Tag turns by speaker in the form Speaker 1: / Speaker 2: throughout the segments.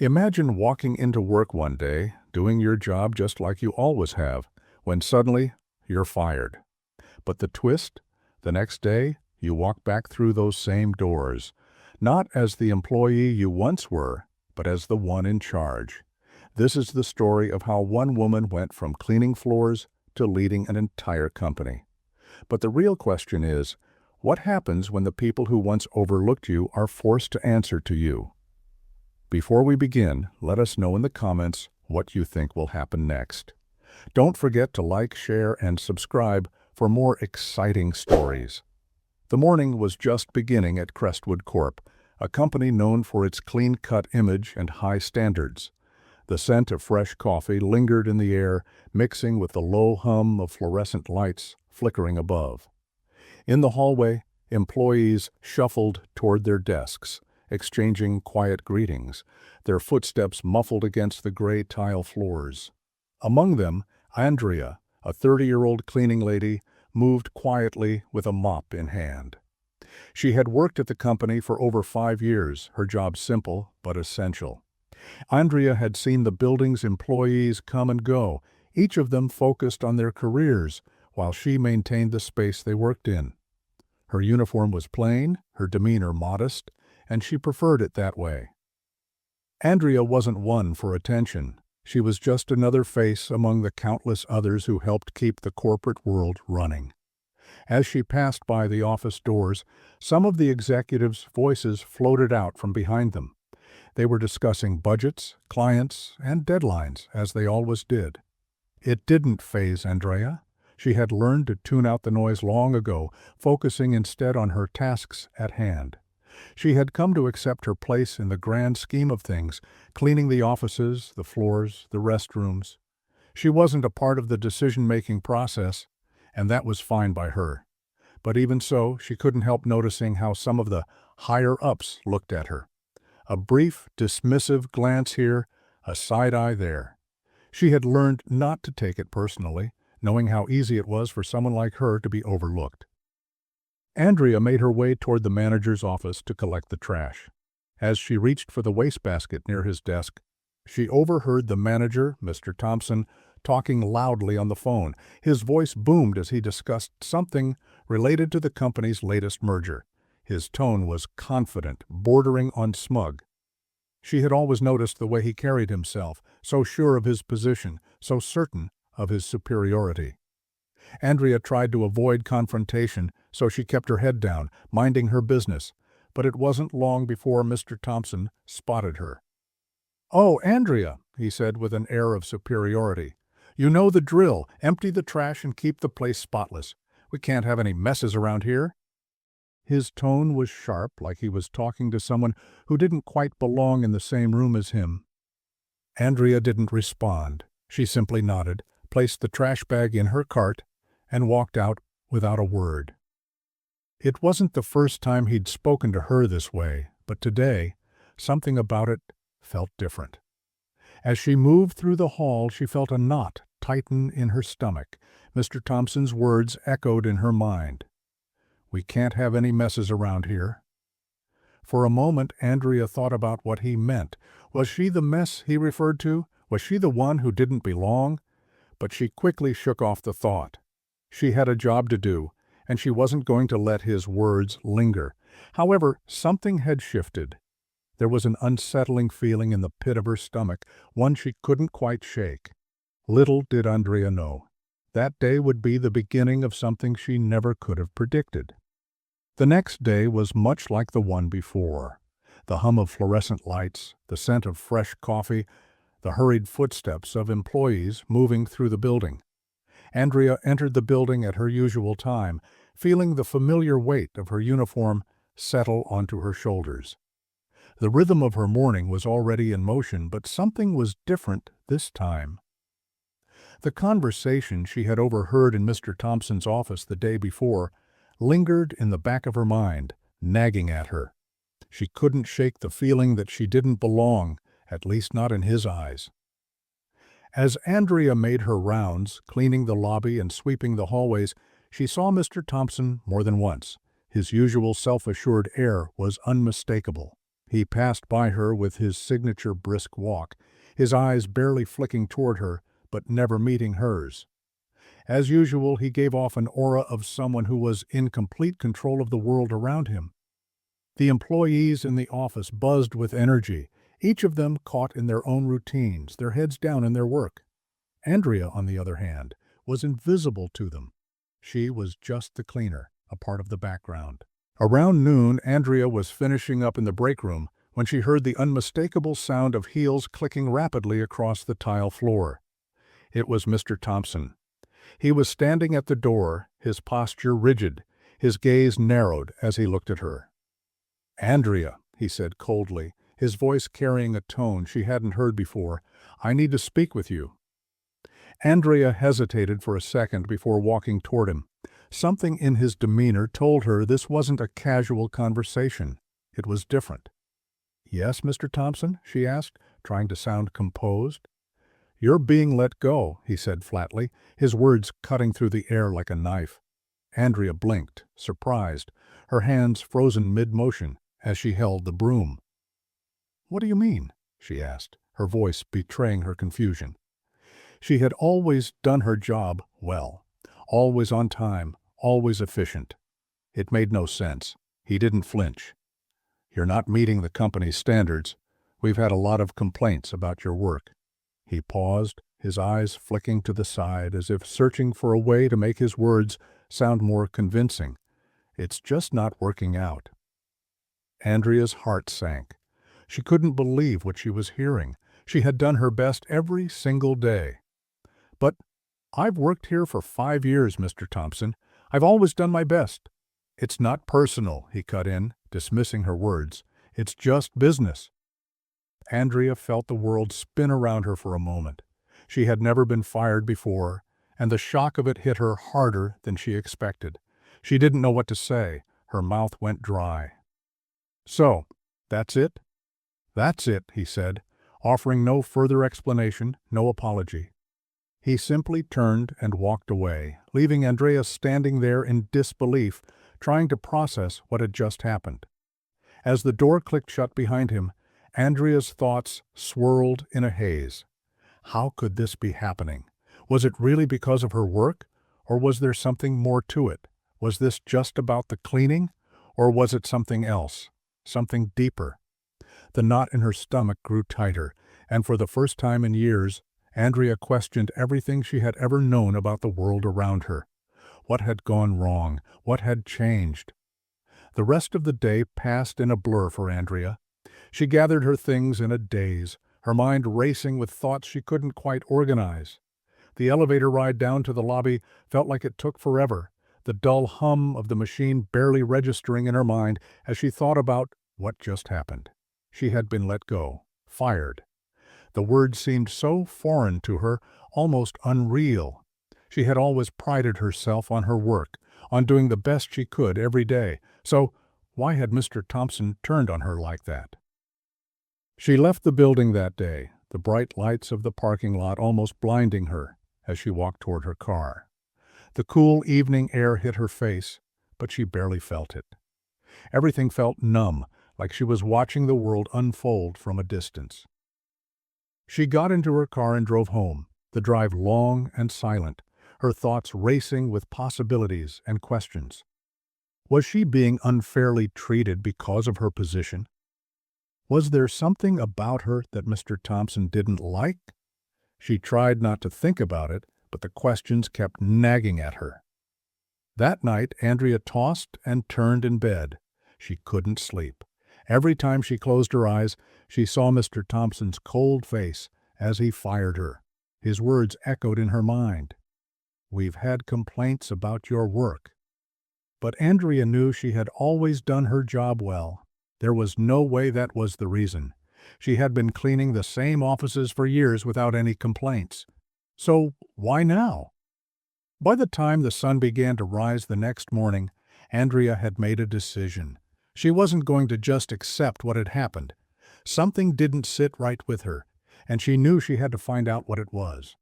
Speaker 1: Imagine walking into work one day, doing your job just like you always have, when suddenly you're fired. But the twist? The next day, you walk back through those same doors, not as the employee you once were, but as the one in charge. This is the story of how one woman went from cleaning floors to leading an entire company. But the real question is, what happens when the people who once overlooked you are forced to answer to you? Before we begin, let us know in the comments what you think will happen next. Don't forget to like, share, and subscribe for more exciting stories. The morning was just beginning at Crestwood Corp., a company known for its clean-cut image and high standards. The scent of fresh coffee lingered in the air, mixing with the low hum of fluorescent lights flickering above. In the hallway, employees shuffled toward their desks, exchanging quiet greetings, their footsteps muffled against the gray tile floors. Among them, Andrea, a 30-year-old cleaning lady, moved quietly with a mop in hand. She had worked at the company for over 5 years, her job simple but essential. Andrea had seen the building's employees come and go, each of them focused on their careers, while she maintained the space they worked in. Her uniform was plain, her demeanor modest, and she preferred it that way. Andrea wasn't one for attention. She was just another face among the countless others who helped keep the corporate world running. As she passed by the office doors, some of the executives' voices floated out from behind them. They were discussing budgets, clients, and deadlines, as they always did. It didn't faze Andrea. She had learned to tune out the noise long ago, focusing instead on her tasks at hand. She had come to accept her place in the grand scheme of things, cleaning the offices, the floors, the restrooms. She wasn't a part of the decision-making process, and that was fine by her. But even so, she couldn't help noticing how some of the higher-ups looked at her. A brief, dismissive glance here, a side-eye there. She had learned not to take it personally, knowing how easy it was for someone like her to be overlooked. Andrea made her way toward the manager's office to collect the trash. As she reached for the wastebasket near his desk, she overheard the manager, Mr. Thompson, talking loudly on the phone. His voice boomed as he discussed something related to the company's latest merger. His tone was confident, bordering on smug. She had always noticed the way he carried himself, so sure of his position, so certain of his superiority. Andrea tried to avoid confrontation, so she kept her head down, minding her business, but it wasn't long before Mr. Thompson spotted her. "Oh, Andrea," he said with an air of superiority. "You know the drill. Empty the trash and keep the place spotless. We can't have any messes around here." His tone was sharp, like he was talking to someone who didn't quite belong in the same room as him. Andrea didn't respond. She simply nodded, placed the trash bag in her cart, and walked out without a word. It wasn't the first time he'd spoken to her this way, but today, something about it felt different. As she moved through the hall, she felt a knot tighten in her stomach. Mr. Thompson's words echoed in her mind. "We can't have any messes around here." For a moment, Andrea thought about what he meant. Was she the mess he referred to? Was she the one who didn't belong? But she quickly shook off the thought. She had a job to do, and she wasn't going to let his words linger. However, something had shifted. There was an unsettling feeling in the pit of her stomach, one she couldn't quite shake. Little did Andrea know. That day would be the beginning of something she never could have predicted. The next day was much like the one before. The hum of fluorescent lights, the scent of fresh coffee, the hurried footsteps of employees moving through the building. Andrea entered the building at her usual time, feeling the familiar weight of her uniform settle onto her shoulders. The rhythm of her morning was already in motion, but something was different this time. The conversation she had overheard in Mr. Thompson's office the day before lingered in the back of her mind, nagging at her. She couldn't shake the feeling that she didn't belong, at least not in his eyes. As Andrea made her rounds, cleaning the lobby and sweeping the hallways, she saw Mr. Thompson more than once. His usual self-assured air was unmistakable. He passed by her with his signature brisk walk, his eyes barely flicking toward her, but never meeting hers. As usual, he gave off an aura of someone who was in complete control of the world around him. The employees in the office buzzed with energy, each of them caught in their own routines, their heads down in their work. Andrea, on the other hand, was invisible to them. She was just the cleaner, a part of the background. Around noon, Andrea was finishing up in the break room when she heard the unmistakable sound of heels clicking rapidly across the tile floor. It was Mr. Thompson. He was standing at the door, his posture rigid, his gaze narrowed as he looked at her. "Andrea," he said coldly, his voice carrying a tone she hadn't heard before, "I need to speak with you." Andrea hesitated for a second before walking toward him. Something in his demeanor told her this wasn't a casual conversation. It was different. "Yes, Mr. Thompson?" she asked, trying to sound composed. "You're being let go," he said flatly, his words cutting through the air like a knife. Andrea blinked, surprised, her hands frozen mid-motion as she held the broom. "What do you mean?" she asked, her voice betraying her confusion. She had always done her job well, always on time, always efficient. It made no sense. He didn't flinch. "You're not meeting the company's standards. We've had a lot of complaints about your work." He paused, his eyes flicking to the side as if searching for a way to make his words sound more convincing. "It's just not working out." Andrea's heart sank. She couldn't believe what she was hearing. She had done her best every single day. "But I've worked here for 5 years, Mr. Thompson. I've always done my best." "It's not personal," he cut in, dismissing her words. "It's just business." Andrea felt the world spin around her for a moment. She had never been fired before, and the shock of it hit her harder than she expected. She didn't know what to say. Her mouth went dry. "So, that's it?" "That's it," he said, offering no further explanation, no apology. He simply turned and walked away, leaving Andrea standing there in disbelief, trying to process what had just happened. As the door clicked shut behind him, Andrea's thoughts swirled in a haze. How could this be happening? Was it really because of her work? Or was there something more to it? Was this just about the cleaning? Or was it something else? Something deeper? The knot in her stomach grew tighter, and for the first time in years, Andrea questioned everything she had ever known about the world around her. What had gone wrong? What had changed? The rest of the day passed in a blur for Andrea. She gathered her things in a daze, her mind racing with thoughts she couldn't quite organize. The elevator ride down to the lobby felt like it took forever, the dull hum of the machine barely registering in her mind as she thought about what just happened. She had been let go, fired. The word seemed so foreign to her, almost unreal. She had always prided herself on her work, on doing the best she could every day. So why had Mr. Thompson turned on her like that? She left the building that day, the bright lights of the parking lot almost blinding her as she walked toward her car. The cool evening air hit her face, but she barely felt it. Everything felt numb, like she was watching the world unfold from a distance. She got into her car and drove home, the drive long and silent, her thoughts racing with possibilities and questions. Was she being unfairly treated because of her position? Was there something about her that Mr. Thompson didn't like? She tried not to think about it, but the questions kept nagging at her. That night, Andrea tossed and turned in bed. She couldn't sleep. Every time she closed her eyes, she saw Mr. Thompson's cold face as he fired her. His words echoed in her mind. "We've had complaints about your work." But Andrea knew she had always done her job well. There was no way that was the reason. She had been cleaning the same offices for years without any complaints. So why now? By the time the sun began to rise the next morning, Andrea had made a decision. She wasn't going to just accept what had happened. Something didn't sit right with her, and she knew she had to find out what it was.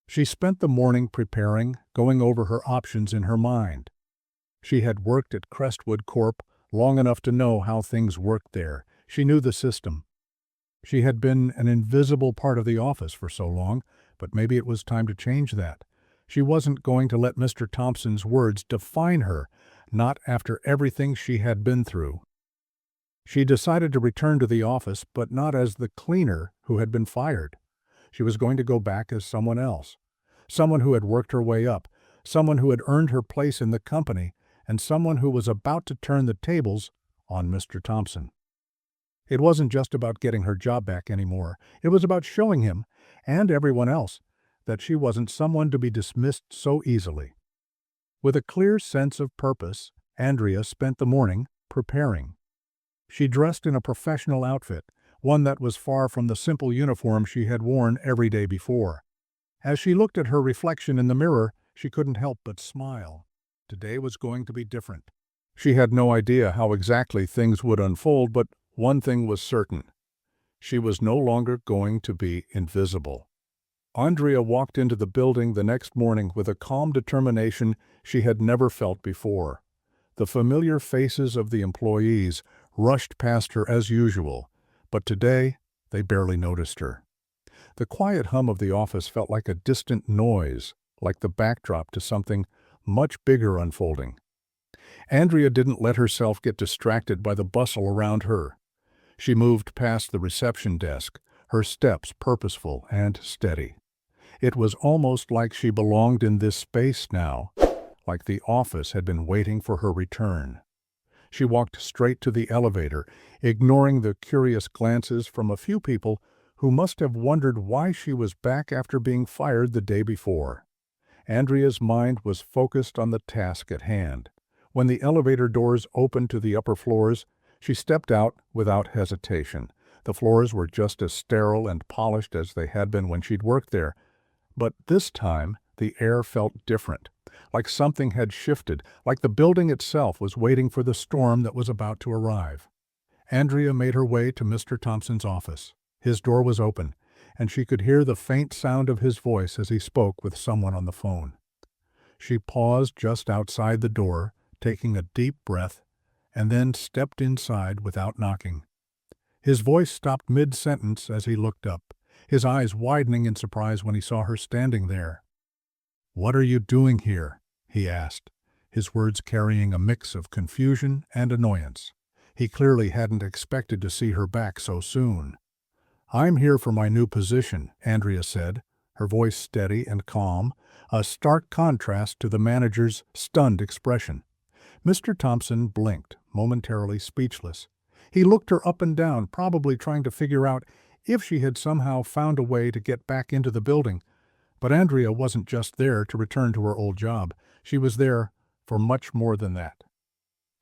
Speaker 1: She spent the morning preparing, going over her options in her mind. She had worked at Crestwood Corp long enough to know how things worked there. She knew the system. She had been an invisible part of the office for so long, but maybe it was time to change that. She wasn't going to let Mr. Thompson's words define her, not after everything she had been through. She decided to return to the office, but not as the cleaner who had been fired. She was going to go back as someone else, someone who had worked her way up, someone who had earned her place in the company, and someone who was about to turn the tables on Mr. Thompson. It wasn't just about getting her job back anymore. It was about showing him, and everyone else, that she wasn't someone to be dismissed so easily. With a clear sense of purpose, Andrea spent the morning preparing. She dressed in a professional outfit, one that was far from the simple uniform she had worn every day before. As she looked at her reflection in the mirror, she couldn't help but smile. Today was going to be different. She had no idea how exactly things would unfold, but one thing was certain. She was no longer going to be invisible. Andrea walked into the building the next morning with a calm determination she had never felt before. The familiar faces of the employees rushed past her as usual, but today they barely noticed her. The quiet hum of the office felt like a distant noise, like the backdrop to something much bigger unfolding. Andrea didn't let herself get distracted by the bustle around her. She moved past the reception desk, her steps purposeful and steady. It was almost like she belonged in this space now, like the office had been waiting for her return. She walked straight to the elevator, ignoring the curious glances from a few people who must have wondered why she was back after being fired the day before. Andrea's mind was focused on the task at hand. When the elevator doors opened to the upper floors, she stepped out without hesitation. The floors were just as sterile and polished as they had been when she'd worked there, but this time the air felt different, like something had shifted, like the building itself was waiting for the storm that was about to arrive. Andrea made her way to Mr. Thompson's office. His door was open, and she could hear the faint sound of his voice as he spoke with someone on the phone. She paused just outside the door, taking a deep breath, and then stepped inside without knocking. His voice stopped mid-sentence as he looked up, his eyes widening in surprise when he saw her standing there. "What are you doing here?" he asked, his words carrying a mix of confusion and annoyance. He clearly hadn't expected to see her back so soon. "I'm here for my new position," Andrea said, her voice steady and calm, a stark contrast to the manager's stunned expression. Mr. Thompson blinked, momentarily speechless. He looked her up and down, probably trying to figure out if she had somehow found a way to get back into the building. But Andrea wasn't just there to return to her old job. She was there for much more than that.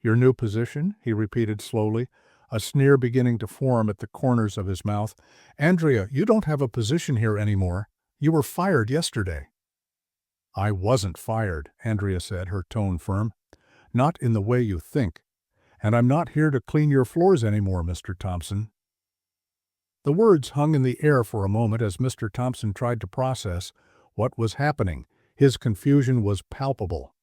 Speaker 1: "Your new position?" he repeated slowly, a sneer beginning to form at the corners of his mouth. "Andrea, you don't have a position here anymore. You were fired yesterday." "I wasn't fired," Andrea said, her tone firm. "Not in the way you think. And I'm not here to clean your floors anymore, Mr. Thompson." The words hung in the air for a moment as Mr. Thompson tried to process what was happening. His confusion was palpable.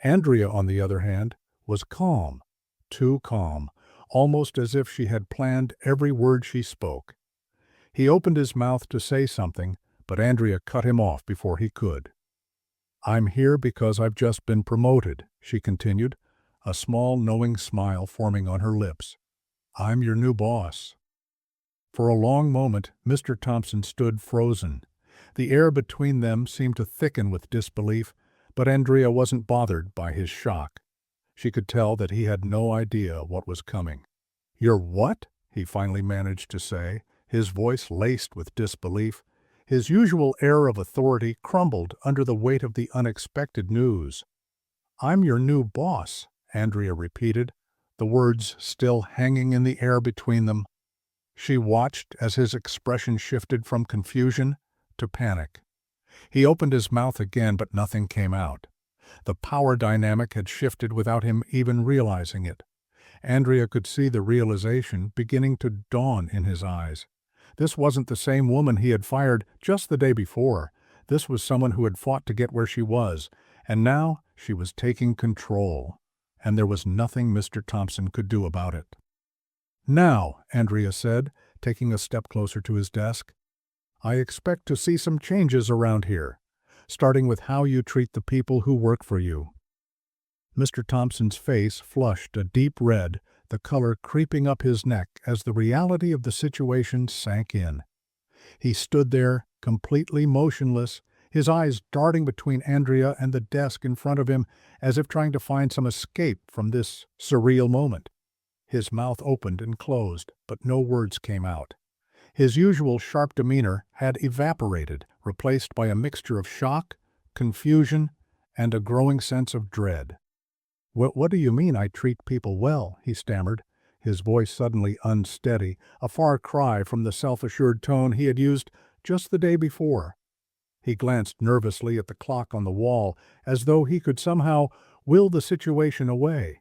Speaker 1: Andrea, on the other hand, was calm, too calm, almost as if she had planned every word she spoke. He opened his mouth to say something, but Andrea cut him off before he could. "I'm here because I've just been promoted," she continued, a small knowing smile forming on her lips. "I'm your new boss." For a long moment, Mr. Thompson stood frozen. The air between them seemed to thicken with disbelief, but Andrea wasn't bothered by his shock. She could tell that he had no idea what was coming. "You're what?" he finally managed to say, his voice laced with disbelief. His usual air of authority crumbled under the weight of the unexpected news. "I'm your new boss," Andrea repeated, the words still hanging in the air between them. She watched as his expression shifted from confusion to panic. He opened his mouth again, but nothing came out. The power dynamic had shifted without him even realizing it. Andrea could see the realization beginning to dawn in his eyes. This wasn't the same woman he had fired just the day before. This was someone who had fought to get where she was, and now she was taking control, and there was nothing Mr. Thompson could do about it. "Now," Andrea said, taking a step closer to his desk, "I expect to see some changes around here, starting with how you treat the people who work for you." Mr. Thompson's face flushed a deep red, the color creeping up his neck as the reality of the situation sank in. He stood there, completely motionless, his eyes darting between Andrea and the desk in front of him as if trying to find some escape from this surreal moment. His mouth opened and closed, but no words came out. His usual sharp demeanor had evaporated, replaced by a mixture of shock, confusion, and a growing sense of dread. What do you mean I treat people well?" he stammered, his voice suddenly unsteady, a far cry from the self-assured tone he had used just the day before. He glanced nervously at the clock on the wall, as though he could somehow will the situation away.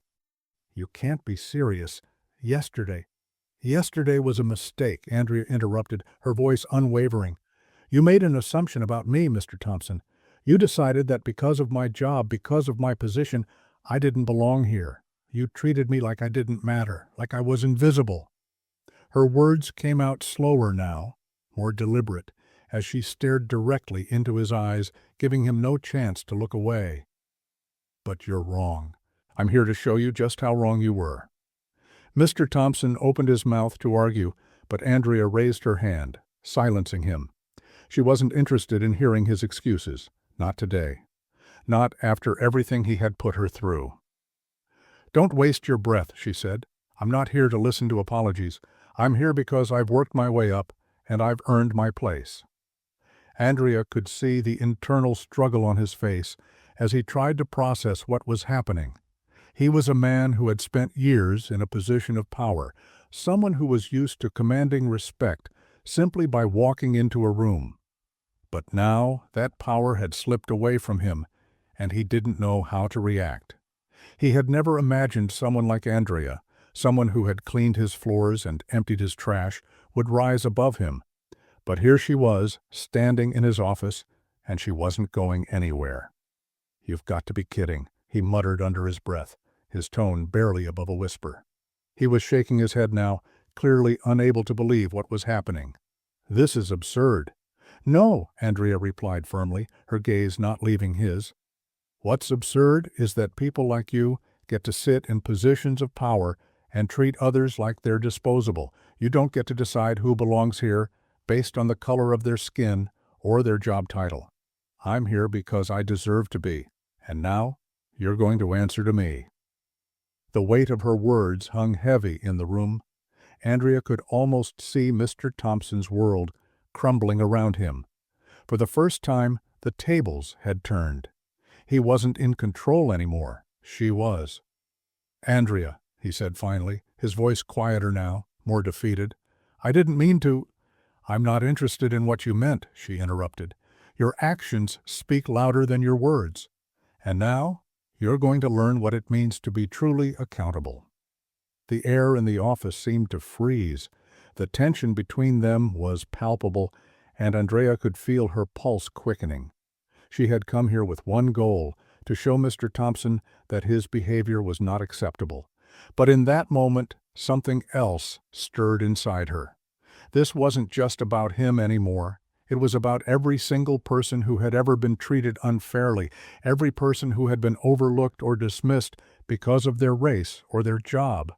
Speaker 1: "You can't be serious. Yesterday—" "Yesterday was a mistake," Andrea interrupted, her voice unwavering. "You made an assumption about me, Mr. Thompson. You decided that because of my job, because of my position, I didn't belong here. You treated me like I didn't matter, like I was invisible." Her words came out slower now, more deliberate, as she stared directly into his eyes, giving him no chance to look away. "But you're wrong. I'm here to show you just how wrong you were." Mr. Thompson opened his mouth to argue, but Andrea raised her hand, silencing him. She wasn't interested in hearing his excuses. Not today. Not after everything he had put her through. "Don't waste your breath," she said. "I'm not here to listen to apologies. I'm here because I've worked my way up, and I've earned my place." Andrea could see the internal struggle on his face as he tried to process what was happening. He was a man who had spent years in a position of power, someone who was used to commanding respect simply by walking into a room. But now that power had slipped away from him, and he didn't know how to react. He had never imagined someone like Andrea, someone who had cleaned his floors and emptied his trash, would rise above him. But here she was, standing in his office, and she wasn't going anywhere. "You've got to be kidding," he muttered under his breath, his tone barely above a whisper. He was shaking his head now, clearly unable to believe what was happening. "This is absurd." "No," Andrea replied firmly, her gaze not leaving his. "What's absurd is that people like you get to sit in positions of power and treat others like they're disposable. You don't get to decide who belongs here based on the color of their skin or their job title. I'm here because I deserve to be, and now you're going to answer to me." The weight of her words hung heavy in the room. Andrea could almost see Mr. Thompson's world crumbling around him. For the first time, the tables had turned. He wasn't in control anymore. She was. "Andrea," he said finally, his voice quieter now, more defeated. "I didn't mean to—" "I'm not interested in what you meant," she interrupted. "Your actions speak louder than your words. And now you're going to learn what it means to be truly accountable." The air in the office seemed to freeze. The tension between them was palpable, and Andrea could feel her pulse quickening. She had come here with one goal, to show Mr. Thompson that his behavior was not acceptable. But in that moment, something else stirred inside her. This wasn't just about him anymore. It was about every single person who had ever been treated unfairly, every person who had been overlooked or dismissed because of their race or their job.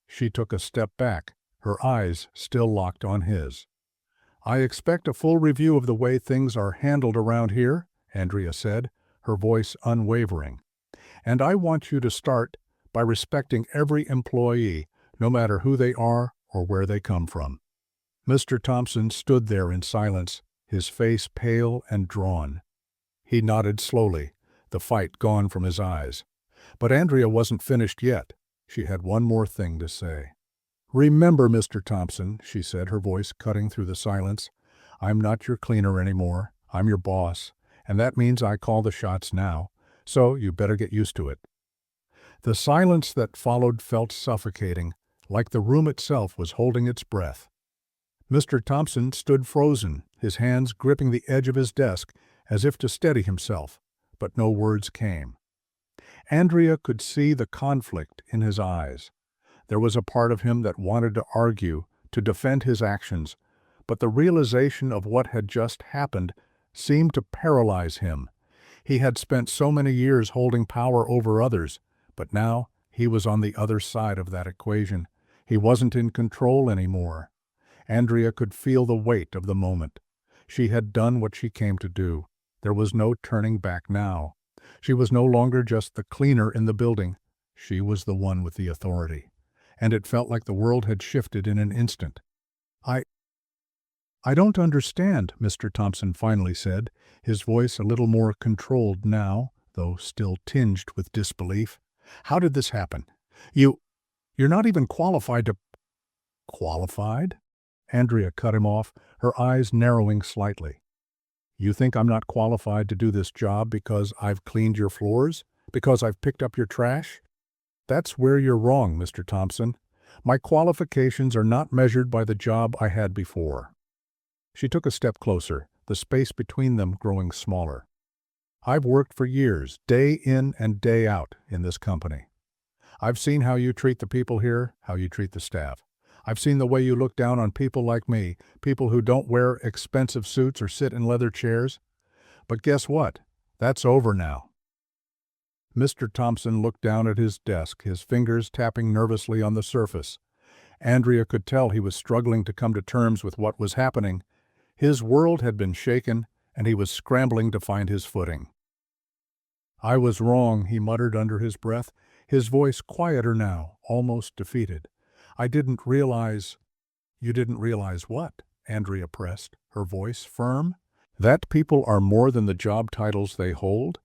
Speaker 1: She took a step back, her eyes still locked on his. "I expect a full review of the way things are handled around here," Andrea said, her voice unwavering. "And I want you to start by respecting every employee, no matter who they are or where they come from." Mr. Thompson stood there in silence, his face pale and drawn. He nodded slowly, the fight gone from his eyes. But Andrea wasn't finished yet. She had one more thing to say. "Remember, Mr. Thompson," she said, her voice cutting through the silence, "I'm not your cleaner anymore. I'm your boss, and that means I call the shots now, so you better get used to it." The silence that followed felt suffocating, like the room itself was holding its breath. Mr. Thompson stood frozen, his hands gripping the edge of his desk as if to steady himself, but no words came. Andrea could see the conflict in his eyes. There was a part of him that wanted to argue, to defend his actions, but the realization of what had just happened seemed to paralyze him. He had spent so many years holding power over others, but now he was on the other side of that equation. He wasn't in control anymore. Andrea could feel the weight of the moment. She had done what she came to do. There was no turning back now. She was no longer just the cleaner in the building. She was the one with the authority. And it felt like the world had shifted in an instant. I I don't understand, Mr. Thompson finally said, his voice a little more controlled now, though still tinged with disbelief. How did this happen? You're not even qualified to... Qualified? Andrea cut him off, her eyes narrowing slightly. You think I'm not qualified to do this job because I've cleaned your floors? Because I've picked up your trash? That's where you're wrong, Mr. Thompson. My qualifications are not measured by the job I had before. She took a step closer, the space between them growing smaller. I've worked for years, day in and day out, in this company. I've seen how you treat the people here, how you treat the staff. I've seen the way you look down on people like me, people who don't wear expensive suits or sit in leather chairs. But guess what? That's over now. Mr. Thompson looked down at his desk, his fingers tapping nervously on the surface. Andrea could tell he was struggling to come to terms with what was happening. His world had been shaken, and he was scrambling to find his footing. I was wrong, he muttered under his breath, his voice quieter now, almost defeated. I didn't realize... You didn't realize what? Andrea pressed, her voice firm. That people are more than the job titles they hold?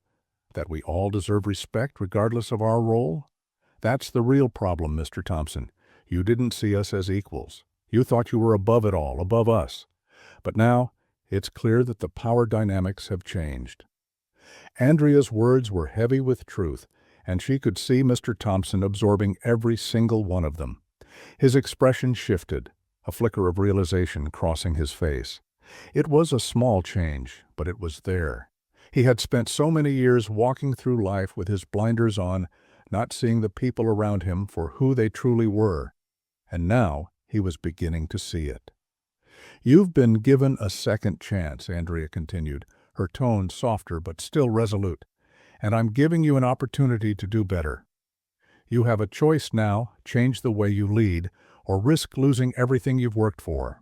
Speaker 1: That we all deserve respect regardless of our role? That's the real problem, Mr. Thompson. You didn't see us as equals. You thought you were above it all, above us. But now, it's clear that the power dynamics have changed. Andrea's words were heavy with truth, and she could see Mr. Thompson absorbing every single one of them. His expression shifted, a flicker of realization crossing his face. It was a small change, but it was there. He had spent so many years walking through life with his blinders on, not seeing the people around him for who they truly were, and now he was beginning to see it. You've been given a second chance, Andrea continued, her tone softer but still resolute, and I'm giving you an opportunity to do better. You have a choice now, change the way you lead, or risk losing everything you've worked for.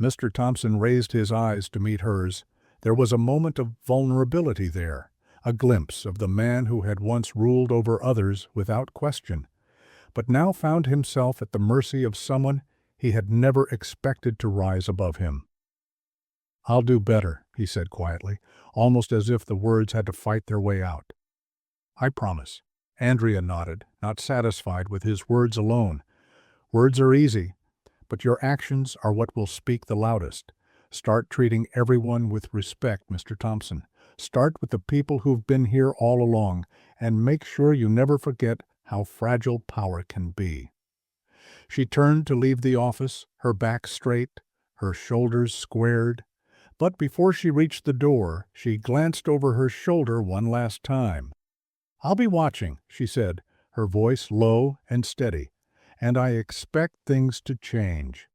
Speaker 1: Mr. Thompson raised his eyes to meet hers. There was a moment of vulnerability there, a glimpse of the man who had once ruled over others without question, but now found himself at the mercy of someone he had never expected to rise above him. I'll do better, he said quietly, almost as if the words had to fight their way out. I promise. Andrea nodded, not satisfied with his words alone. Words are easy, but your actions are what will speak the loudest. Start treating everyone with respect, Mr. Thompson. Start with the people who've been here all along, and make sure you never forget how fragile power can be. She turned to leave the office, her back straight, her shoulders squared. But before she reached the door, she glanced over her shoulder one last time. I'll be watching, she said, her voice low and steady, and I expect things to change.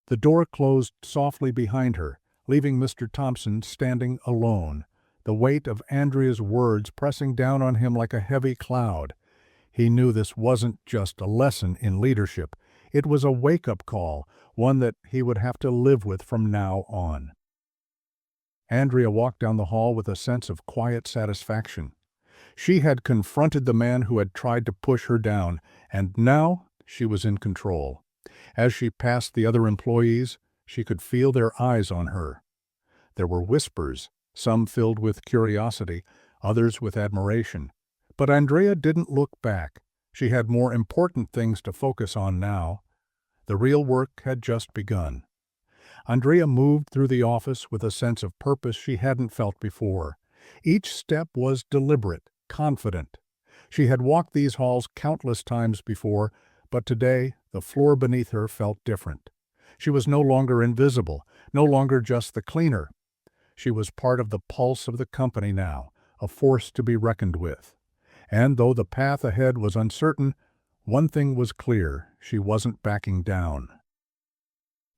Speaker 1: The door closed softly behind her, leaving Mr. Thompson standing alone, the weight of Andrea's words pressing down on him like a heavy cloud. He knew this wasn't just a lesson in leadership. It was a wake-up call, one that he would have to live with from now on. Andrea walked down the hall with a sense of quiet satisfaction. She had confronted the man who had tried to push her down, and now she was in control. As she passed the other employees, she could feel their eyes on her. There were whispers, some filled with curiosity, others with admiration. But Andrea didn't look back. She had more important things to focus on now. The real work had just begun. Andrea moved through the office with a sense of purpose she hadn't felt before. Each step was deliberate, confident. She had walked these halls countless times before, but today the floor beneath her felt different. She was no longer invisible, no longer just the cleaner. She was part of the pulse of the company now, a force to be reckoned with. And though the path ahead was uncertain, One thing was clear, she wasn't backing down.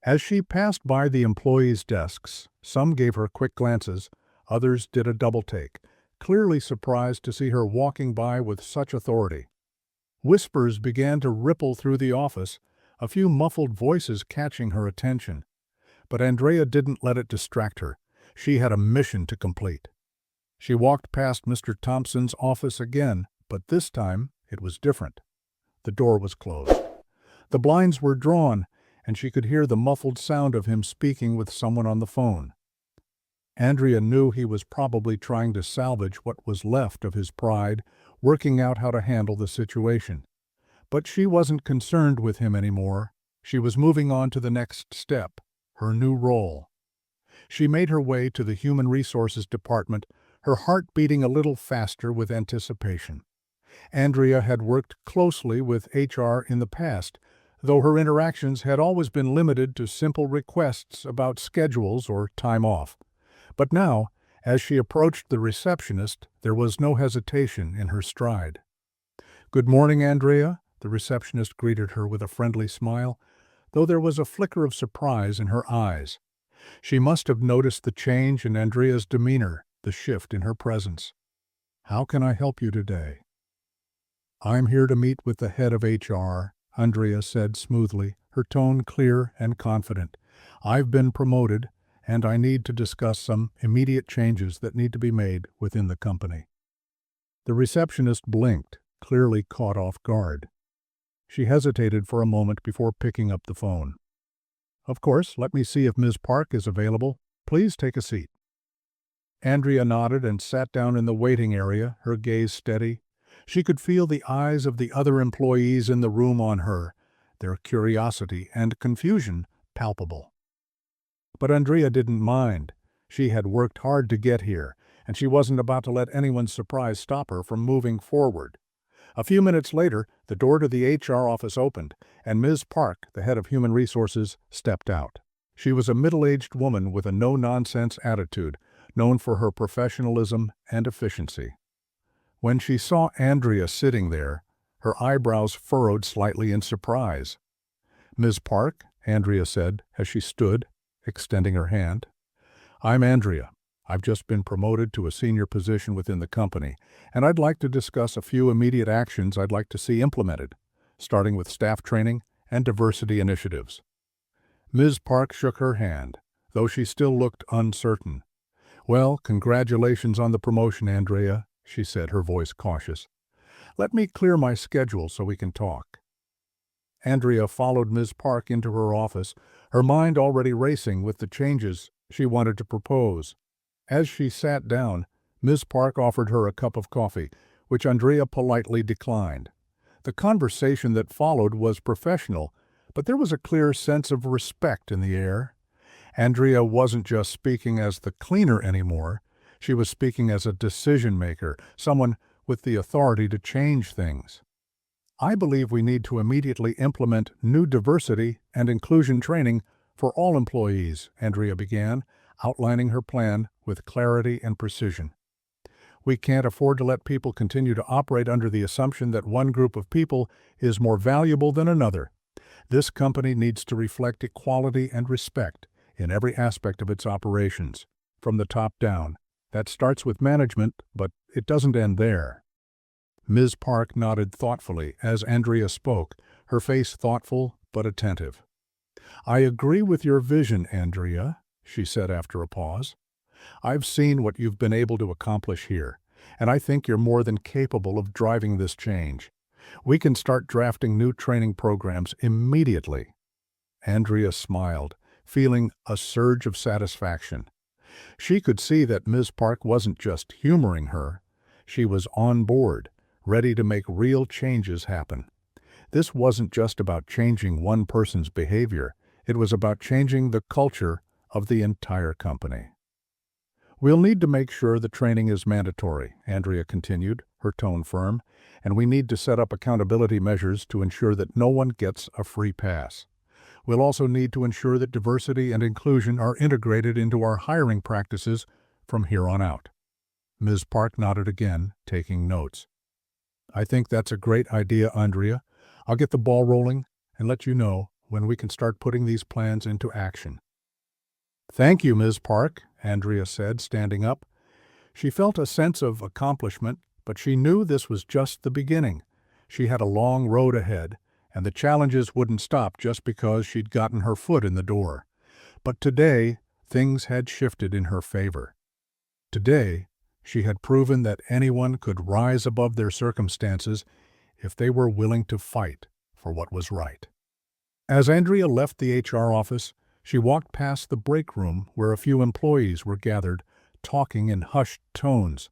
Speaker 1: As she passed by the employees' desks, some gave her quick glances, others did a double-take, clearly surprised to see her walking by with such authority. Whispers began to ripple through the office, a few muffled voices catching her attention. But Andrea didn't let it distract her. She had a mission to complete. She walked past Mr. Thompson's office again, but this time it was different. The door was closed. The blinds were drawn, and she could hear the muffled sound of him speaking with someone on the phone. Andrea knew he was probably trying to salvage what was left of his pride, working out how to handle the situation. But she wasn't concerned with him anymore. She was moving on to the next step, her new role. She made her way to the Human Resources Department, her heart beating a little faster with anticipation. Andrea had worked closely with HR in the past, though her interactions had always been limited to simple requests about schedules or time off. But now, as she approached the receptionist, there was no hesitation in her stride. "Good morning, Andrea," the receptionist greeted her with a friendly smile, though there was a flicker of surprise in her eyes. She must have noticed the change in Andrea's demeanor, the shift in her presence. "How can I help you today?" "I'm here to meet with the head of HR," Andrea said smoothly, her tone clear and confident. "I've been promoted, and I need to discuss some immediate changes that need to be made within the company." The receptionist blinked, clearly caught off guard. She hesitated for a moment before picking up the phone. "Of course, let me see if Ms. Park is available. Please take a seat." Andrea nodded and sat down in the waiting area, her gaze steady. She could feel the eyes of the other employees in the room on her, their curiosity and confusion palpable. But Andrea didn't mind. She had worked hard to get here, and she wasn't about to let anyone's surprise stop her from moving forward. A few minutes later, the door to the HR office opened, and Ms. Park, the head of Human Resources, stepped out. She was a middle-aged woman with a no-nonsense attitude, known for her professionalism and efficiency. When she saw Andrea sitting there, her eyebrows furrowed slightly in surprise. "Ms. Park," Andrea said as she stood, extending her hand. "I'm Andrea. I've just been promoted to a senior position within the company, and I'd like to discuss a few immediate actions I'd like to see implemented, starting with staff training and diversity initiatives." Ms. Park shook her hand, though she still looked uncertain. "Well, congratulations on the promotion, Andrea," she said, her voice cautious. "Let me clear my schedule so we can talk." Andrea followed Ms. Park into her office, her mind already racing with the changes she wanted to propose. As she sat down, Ms. Park offered her a cup of coffee, which Andrea politely declined. The conversation that followed was professional, but there was a clear sense of respect in the air. Andrea wasn't just speaking as the cleaner anymore. She was speaking as a decision-maker, someone with the authority to change things. "I believe we need to immediately implement new diversity and inclusion training for all employees," Andrea began, outlining her plan with clarity and precision. "We can't afford to let people continue to operate under the assumption that one group of people is more valuable than another. This company needs to reflect equality and respect in every aspect of its operations, from the top down. That starts with management, but it doesn't end there." Ms. Park nodded thoughtfully as Andrea spoke, her face thoughtful but attentive. "I agree with your vision, Andrea," she said after a pause. "I've seen what you've been able to accomplish here, and I think you're more than capable of driving this change. We can start drafting new training programs immediately." Andrea smiled, feeling a surge of satisfaction. She could see that Ms. Park wasn't just humoring her. She was on board, ready to make real changes happen. This wasn't just about changing one person's behavior. It was about changing the culture of the entire company. "We'll need to make sure the training is mandatory," Andrea continued, her tone firm, "and we need to set up accountability measures to ensure that no one gets a free pass. We'll also need to ensure that diversity and inclusion are integrated into our hiring practices from here on out." Ms. Park nodded again, taking notes. "I think that's a great idea, Andrea. I'll get the ball rolling and let you know when we can start putting these plans into action." "Thank you, Ms. Park," Andrea said, standing up. She felt a sense of accomplishment, but she knew this was just the beginning. She had a long road ahead, and the challenges wouldn't stop just because she'd gotten her foot in the door. But today, things had shifted in her favor. Today, she had proven that anyone could rise above their circumstances if they were willing to fight for what was right. As Andrea left the HR office, she walked past the break room where a few employees were gathered, talking in hushed tones.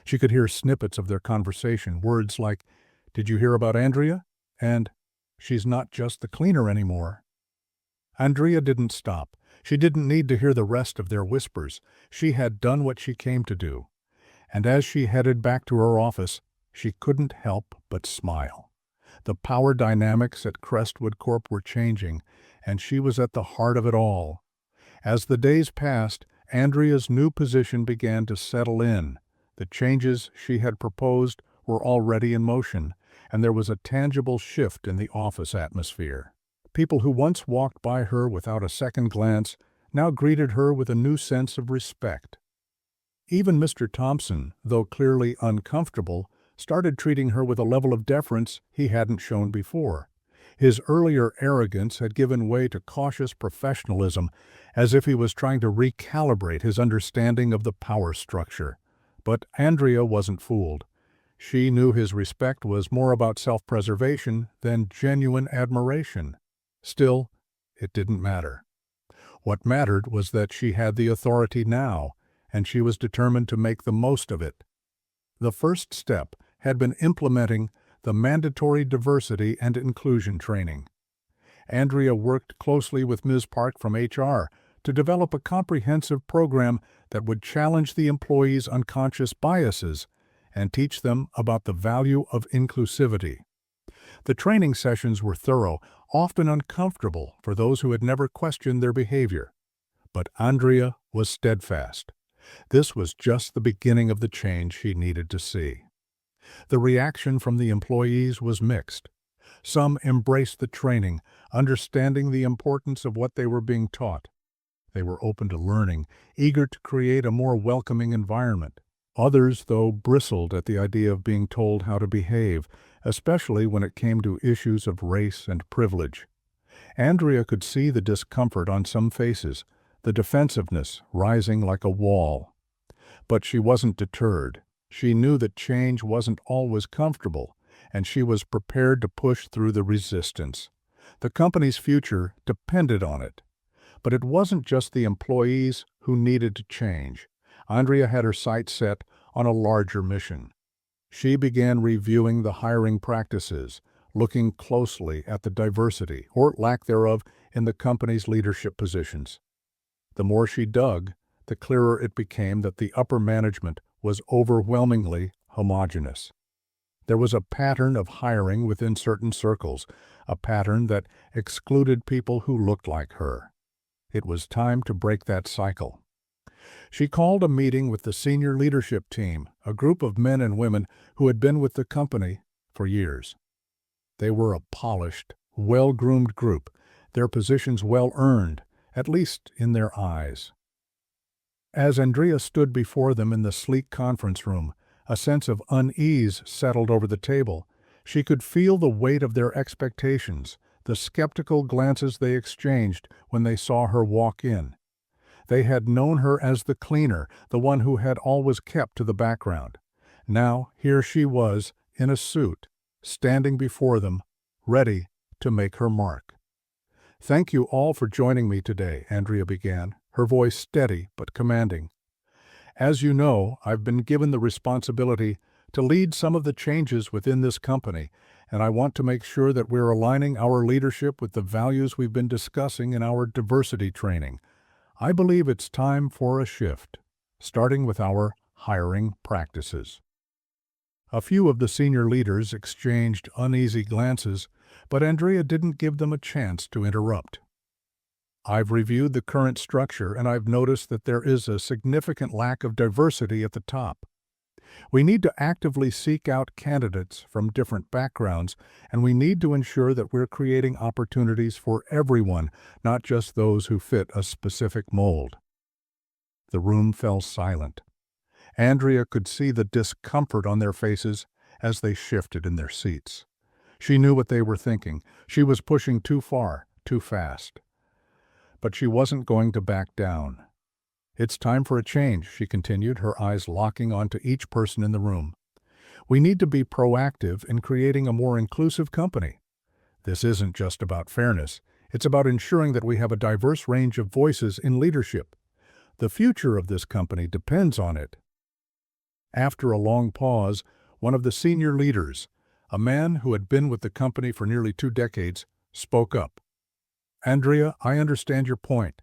Speaker 1: She could hear snippets of their conversation, words like, "Did you hear about Andrea?" and "She's not just the cleaner anymore." Andrea didn't stop. She didn't need to hear the rest of their whispers. She had done what she came to do. And as she headed back to her office, she couldn't help but smile. The power dynamics at Crestwood Corp were changing, and she was at the heart of it all. As the days passed, Andrea's new position began to settle in. The changes she had proposed were already in motion, and there was a tangible shift in the office atmosphere. People who once walked by her without a second glance now greeted her with a new sense of respect. Even Mr. Thompson, though clearly uncomfortable, started treating her with a level of deference he hadn't shown before. His earlier arrogance had given way to cautious professionalism, as if he was trying to recalibrate his understanding of the power structure. But Andrea wasn't fooled. She knew his respect was more about self-preservation than genuine admiration. Still, it didn't matter. What mattered was that she had the authority now, and she was determined to make the most of it. The first step had been implementing the mandatory diversity and inclusion training. Andrea worked closely with Ms. Park from HR to develop a comprehensive program that would challenge the employees' unconscious biases and teach them about the value of inclusivity. The training sessions were thorough, often uncomfortable for those who had never questioned their behavior. But Andrea was steadfast. This was just the beginning of the change she needed to see. The reaction from the employees was mixed. Some embraced the training, understanding the importance of what they were being taught. They were open to learning, eager to create a more welcoming environment. Others, though, bristled at the idea of being told how to behave, especially when it came to issues of race and privilege. Andrea could see the discomfort on some faces, the defensiveness rising like a wall. But she wasn't deterred. She knew that change wasn't always comfortable, and she was prepared to push through the resistance. The company's future depended on it. But it wasn't just the employees who needed to change. Andrea had her sights set on a larger mission. She began reviewing the hiring practices, looking closely at the diversity, or lack thereof, in the company's leadership positions. The more she dug, the clearer it became that the upper management was overwhelmingly homogeneous. There was a pattern of hiring within certain circles, a pattern that excluded people who looked like her. It was time to break that cycle. She called a meeting with the senior leadership team, a group of men and women who had been with the company for years. They were a polished, well-groomed group, their positions well-earned, at least in their eyes. As Andrea stood before them in the sleek conference room, a sense of unease settled over the table. She could feel the weight of their expectations, the skeptical glances they exchanged when they saw her walk in. They had known her as the cleaner, the one who had always kept to the background. Now here she was, in a suit, standing before them, ready to make her mark. "Thank you all for joining me today," Andrea began, her voice steady but commanding. "As you know, I've been given the responsibility to lead some of the changes within this company, and I want to make sure that we're aligning our leadership with the values we've been discussing in our diversity training. I believe it's time for a shift, starting with our hiring practices." A few of the senior leaders exchanged uneasy glances, but Andrea didn't give them a chance to interrupt. "I've reviewed the current structure, and I've noticed that there is a significant lack of diversity at the top. We need to actively seek out candidates from different backgrounds, and we need to ensure that we're creating opportunities for everyone, not just those who fit a specific mold. The room fell silent. Andrea could see the discomfort on their faces as they shifted in their seats. She knew what they were thinking. She was pushing too far, too fast. But she wasn't going to back down. "It's time for a change," she continued, her eyes locking onto each person in the room. "We need to be proactive in creating a more inclusive company. This isn't just about fairness. It's about ensuring that we have a diverse range of voices in leadership. The future of this company depends on it." After a long pause, one of the senior leaders, a man who had been with the company for nearly 2 decades, spoke up. "Andrea, I understand your point,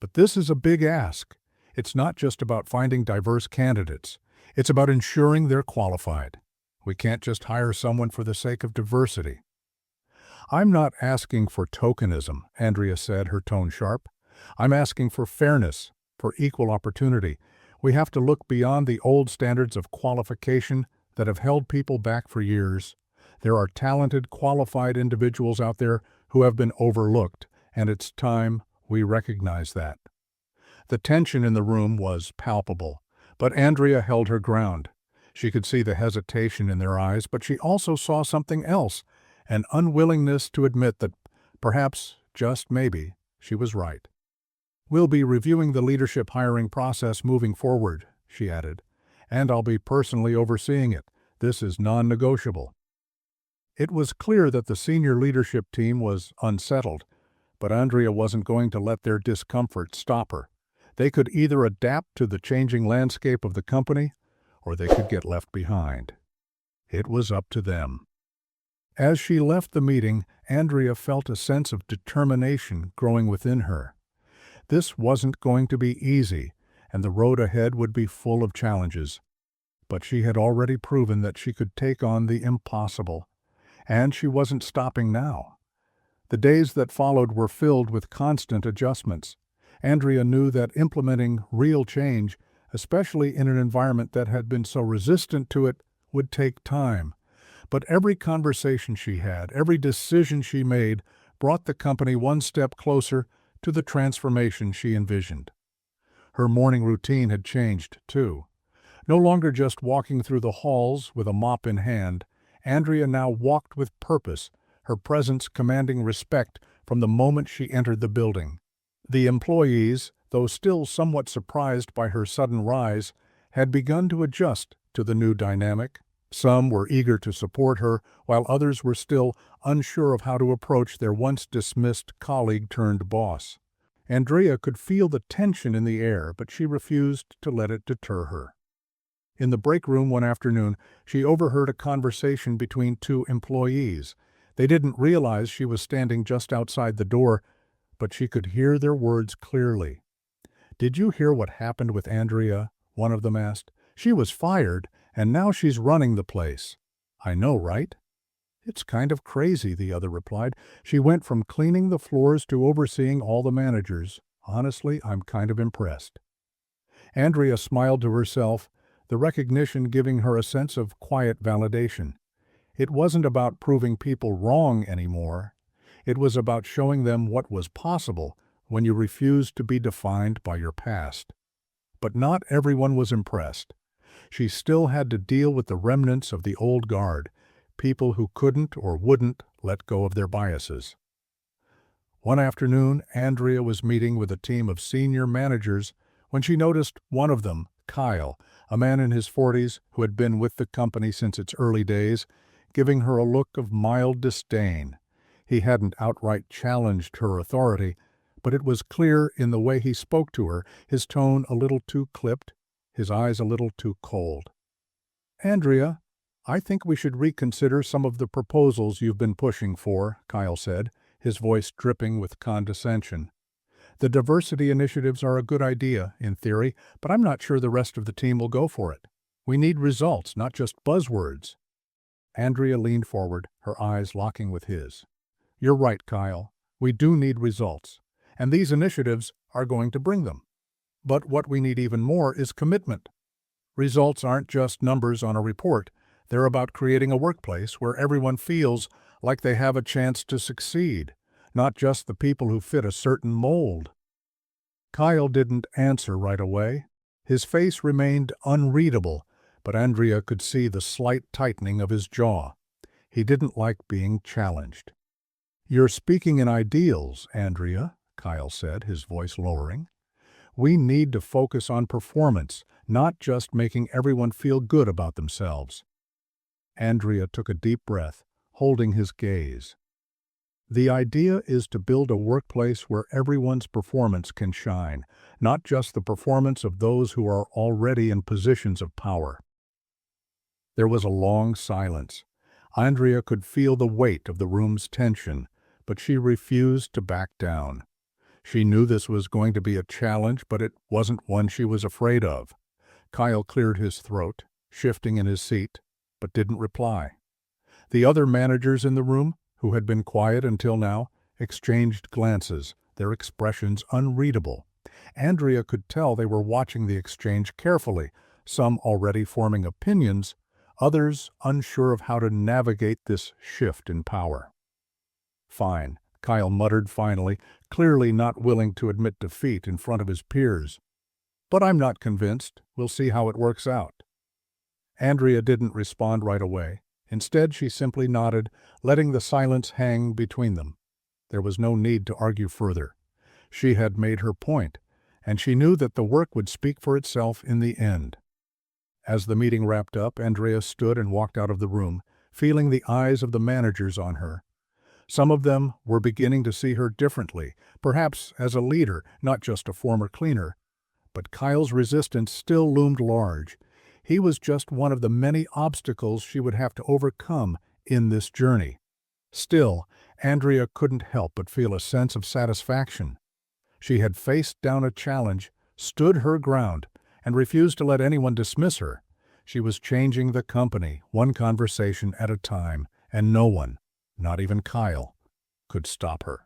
Speaker 1: but this is a big ask. It's not just about finding diverse candidates. It's about ensuring they're qualified. We can't just hire someone for the sake of diversity." "I'm not asking for tokenism," Andrea said, her tone sharp. "I'm asking for fairness, for equal opportunity. We have to look beyond the old standards of qualification that have held people back for years. There are talented, qualified individuals out there who have been overlooked, and it's time we recognize that." The tension in the room was palpable, but Andrea held her ground. She could see the hesitation in their eyes, but she also saw something else, an unwillingness to admit that perhaps, just maybe, she was right. "We'll be reviewing the leadership hiring process moving forward," she added, "and I'll be personally overseeing it. This is non-negotiable." It was clear that the senior leadership team was unsettled, but Andrea wasn't going to let their discomfort stop her. They could either adapt to the changing landscape of the company, or they could get left behind. It was up to them. As she left the meeting, Andrea felt a sense of determination growing within her. This wasn't going to be easy, and the road ahead would be full of challenges. But she had already proven that she could take on the impossible, and she wasn't stopping now. The days that followed were filled with constant adjustments. Andrea knew that implementing real change, especially in an environment that had been so resistant to it, would take time. But every conversation she had, every decision she made, brought the company one step closer to the transformation she envisioned. Her morning routine had changed, too. No longer just walking through the halls with a mop in hand, Andrea now walked with purpose, her presence commanding respect from the moment she entered the building. The employees, though still somewhat surprised by her sudden rise, had begun to adjust to the new dynamic. Some were eager to support her, while others were still unsure of how to approach their once dismissed colleague-turned-boss. Andrea could feel the tension in the air, but she refused to let it deter her. In the break room one afternoon, she overheard a conversation between 2 employees. They didn't realize she was standing just outside the door, but she could hear their words clearly. "Did you hear what happened with Andrea?" one of them asked. "She was fired, and now she's running the place." "I know, right?" "It's kind of crazy," the other replied. "She went from cleaning the floors to overseeing all the managers. Honestly, I'm kind of impressed." Andrea smiled to herself, the recognition giving her a sense of quiet validation. It wasn't about proving people wrong anymore. It was about showing them what was possible when you refused to be defined by your past. But not everyone was impressed. She still had to deal with the remnants of the old guard, people who couldn't or wouldn't let go of their biases. One afternoon, Andrea was meeting with a team of senior managers when she noticed one of them, Kyle, a man in his 40s who had been with the company since its early days, giving her a look of mild disdain. He hadn't outright challenged her authority, but it was clear in the way he spoke to her, his tone a little too clipped, his eyes a little too cold. "Andrea, I think we should reconsider some of the proposals you've been pushing for," Kyle said, his voice dripping with condescension. "The diversity initiatives are a good idea, in theory, but I'm not sure the rest of the team will go for it. We need results, not just buzzwords." Andrea leaned forward, her eyes locking with his. "You're right, Kyle. We do need results, and these initiatives are going to bring them. But what we need even more is commitment. Results aren't just numbers on a report. They're about creating a workplace where everyone feels like they have a chance to succeed, not just the people who fit a certain mold. Kyle didn't answer right away. His face remained unreadable, but Andrea could see the slight tightening of his jaw. He didn't like being challenged. "You're speaking in ideals, Andrea," Kyle said, his voice lowering. "We need to focus on performance, not just making everyone feel good about themselves." Andrea took a deep breath, holding his gaze. "The idea is to build a workplace where everyone's performance can shine, not just the performance of those who are already in positions of power." There was a long silence. Andrea could feel the weight of the room's tension, but she refused to back down. She knew this was going to be a challenge, but it wasn't one she was afraid of. Kyle cleared his throat, shifting in his seat, but didn't reply. The other managers in the room, who had been quiet until now, exchanged glances, their expressions unreadable. Andrea could tell they were watching the exchange carefully, some already forming opinions, others unsure of how to navigate this shift in power. "Fine," Kyle muttered finally, clearly not willing to admit defeat in front of his peers. "But I'm not convinced. We'll see how it works out." Andrea didn't respond right away. Instead, she simply nodded, letting the silence hang between them. There was no need to argue further. She had made her point, and she knew that the work would speak for itself in the end. As the meeting wrapped up, Andrea stood and walked out of the room, feeling the eyes of the managers on her. Some of them were beginning to see her differently, perhaps as a leader, not just a former cleaner. But Kyle's resistance still loomed large. He was just one of the many obstacles she would have to overcome in this journey. Still, Andrea couldn't help but feel a sense of satisfaction. She had faced down a challenge, stood her ground, and refused to let anyone dismiss her. She was changing the company, one conversation at a time, and no one, not even Kyle, could stop her.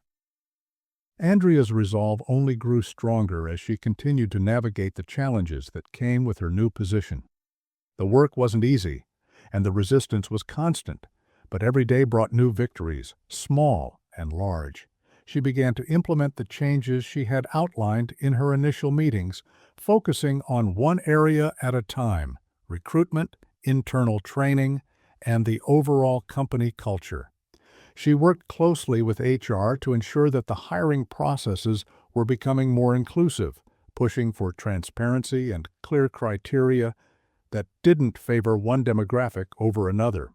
Speaker 1: Andrea's resolve only grew stronger as she continued to navigate the challenges that came with her new position. The work wasn't easy, and the resistance was constant, but every day brought new victories, small and large. She began to implement the changes she had outlined in her initial meetings, focusing on one area at a time: recruitment, internal training, and the overall company culture. She worked closely with HR to ensure that the hiring processes were becoming more inclusive, pushing for transparency and clear criteria that didn't favor one demographic over another.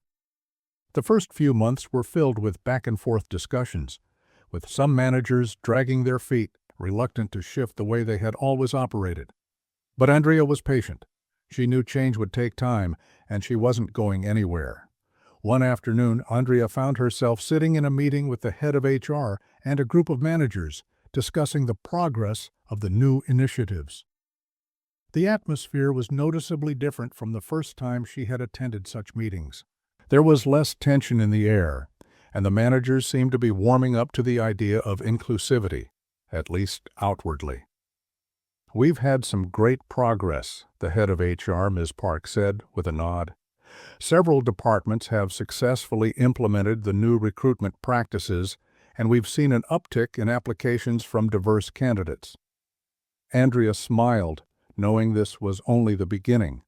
Speaker 1: The first few months were filled with back-and-forth discussions, with some managers dragging their feet, reluctant to shift the way they had always operated. But Andrea was patient. She knew change would take time, and she wasn't going anywhere. One afternoon, Andrea found herself sitting in a meeting with the head of HR and a group of managers, discussing the progress of the new initiatives. The atmosphere was noticeably different from the first time she had attended such meetings. There was less tension in the air, and the managers seemed to be warming up to the idea of inclusivity, at least outwardly. "We've had some great progress," the head of HR, Ms. Park, said with a nod. "Several departments have successfully implemented the new recruitment practices, and we've seen an uptick in applications from diverse candidates." Andrea smiled, knowing this was only the beginning.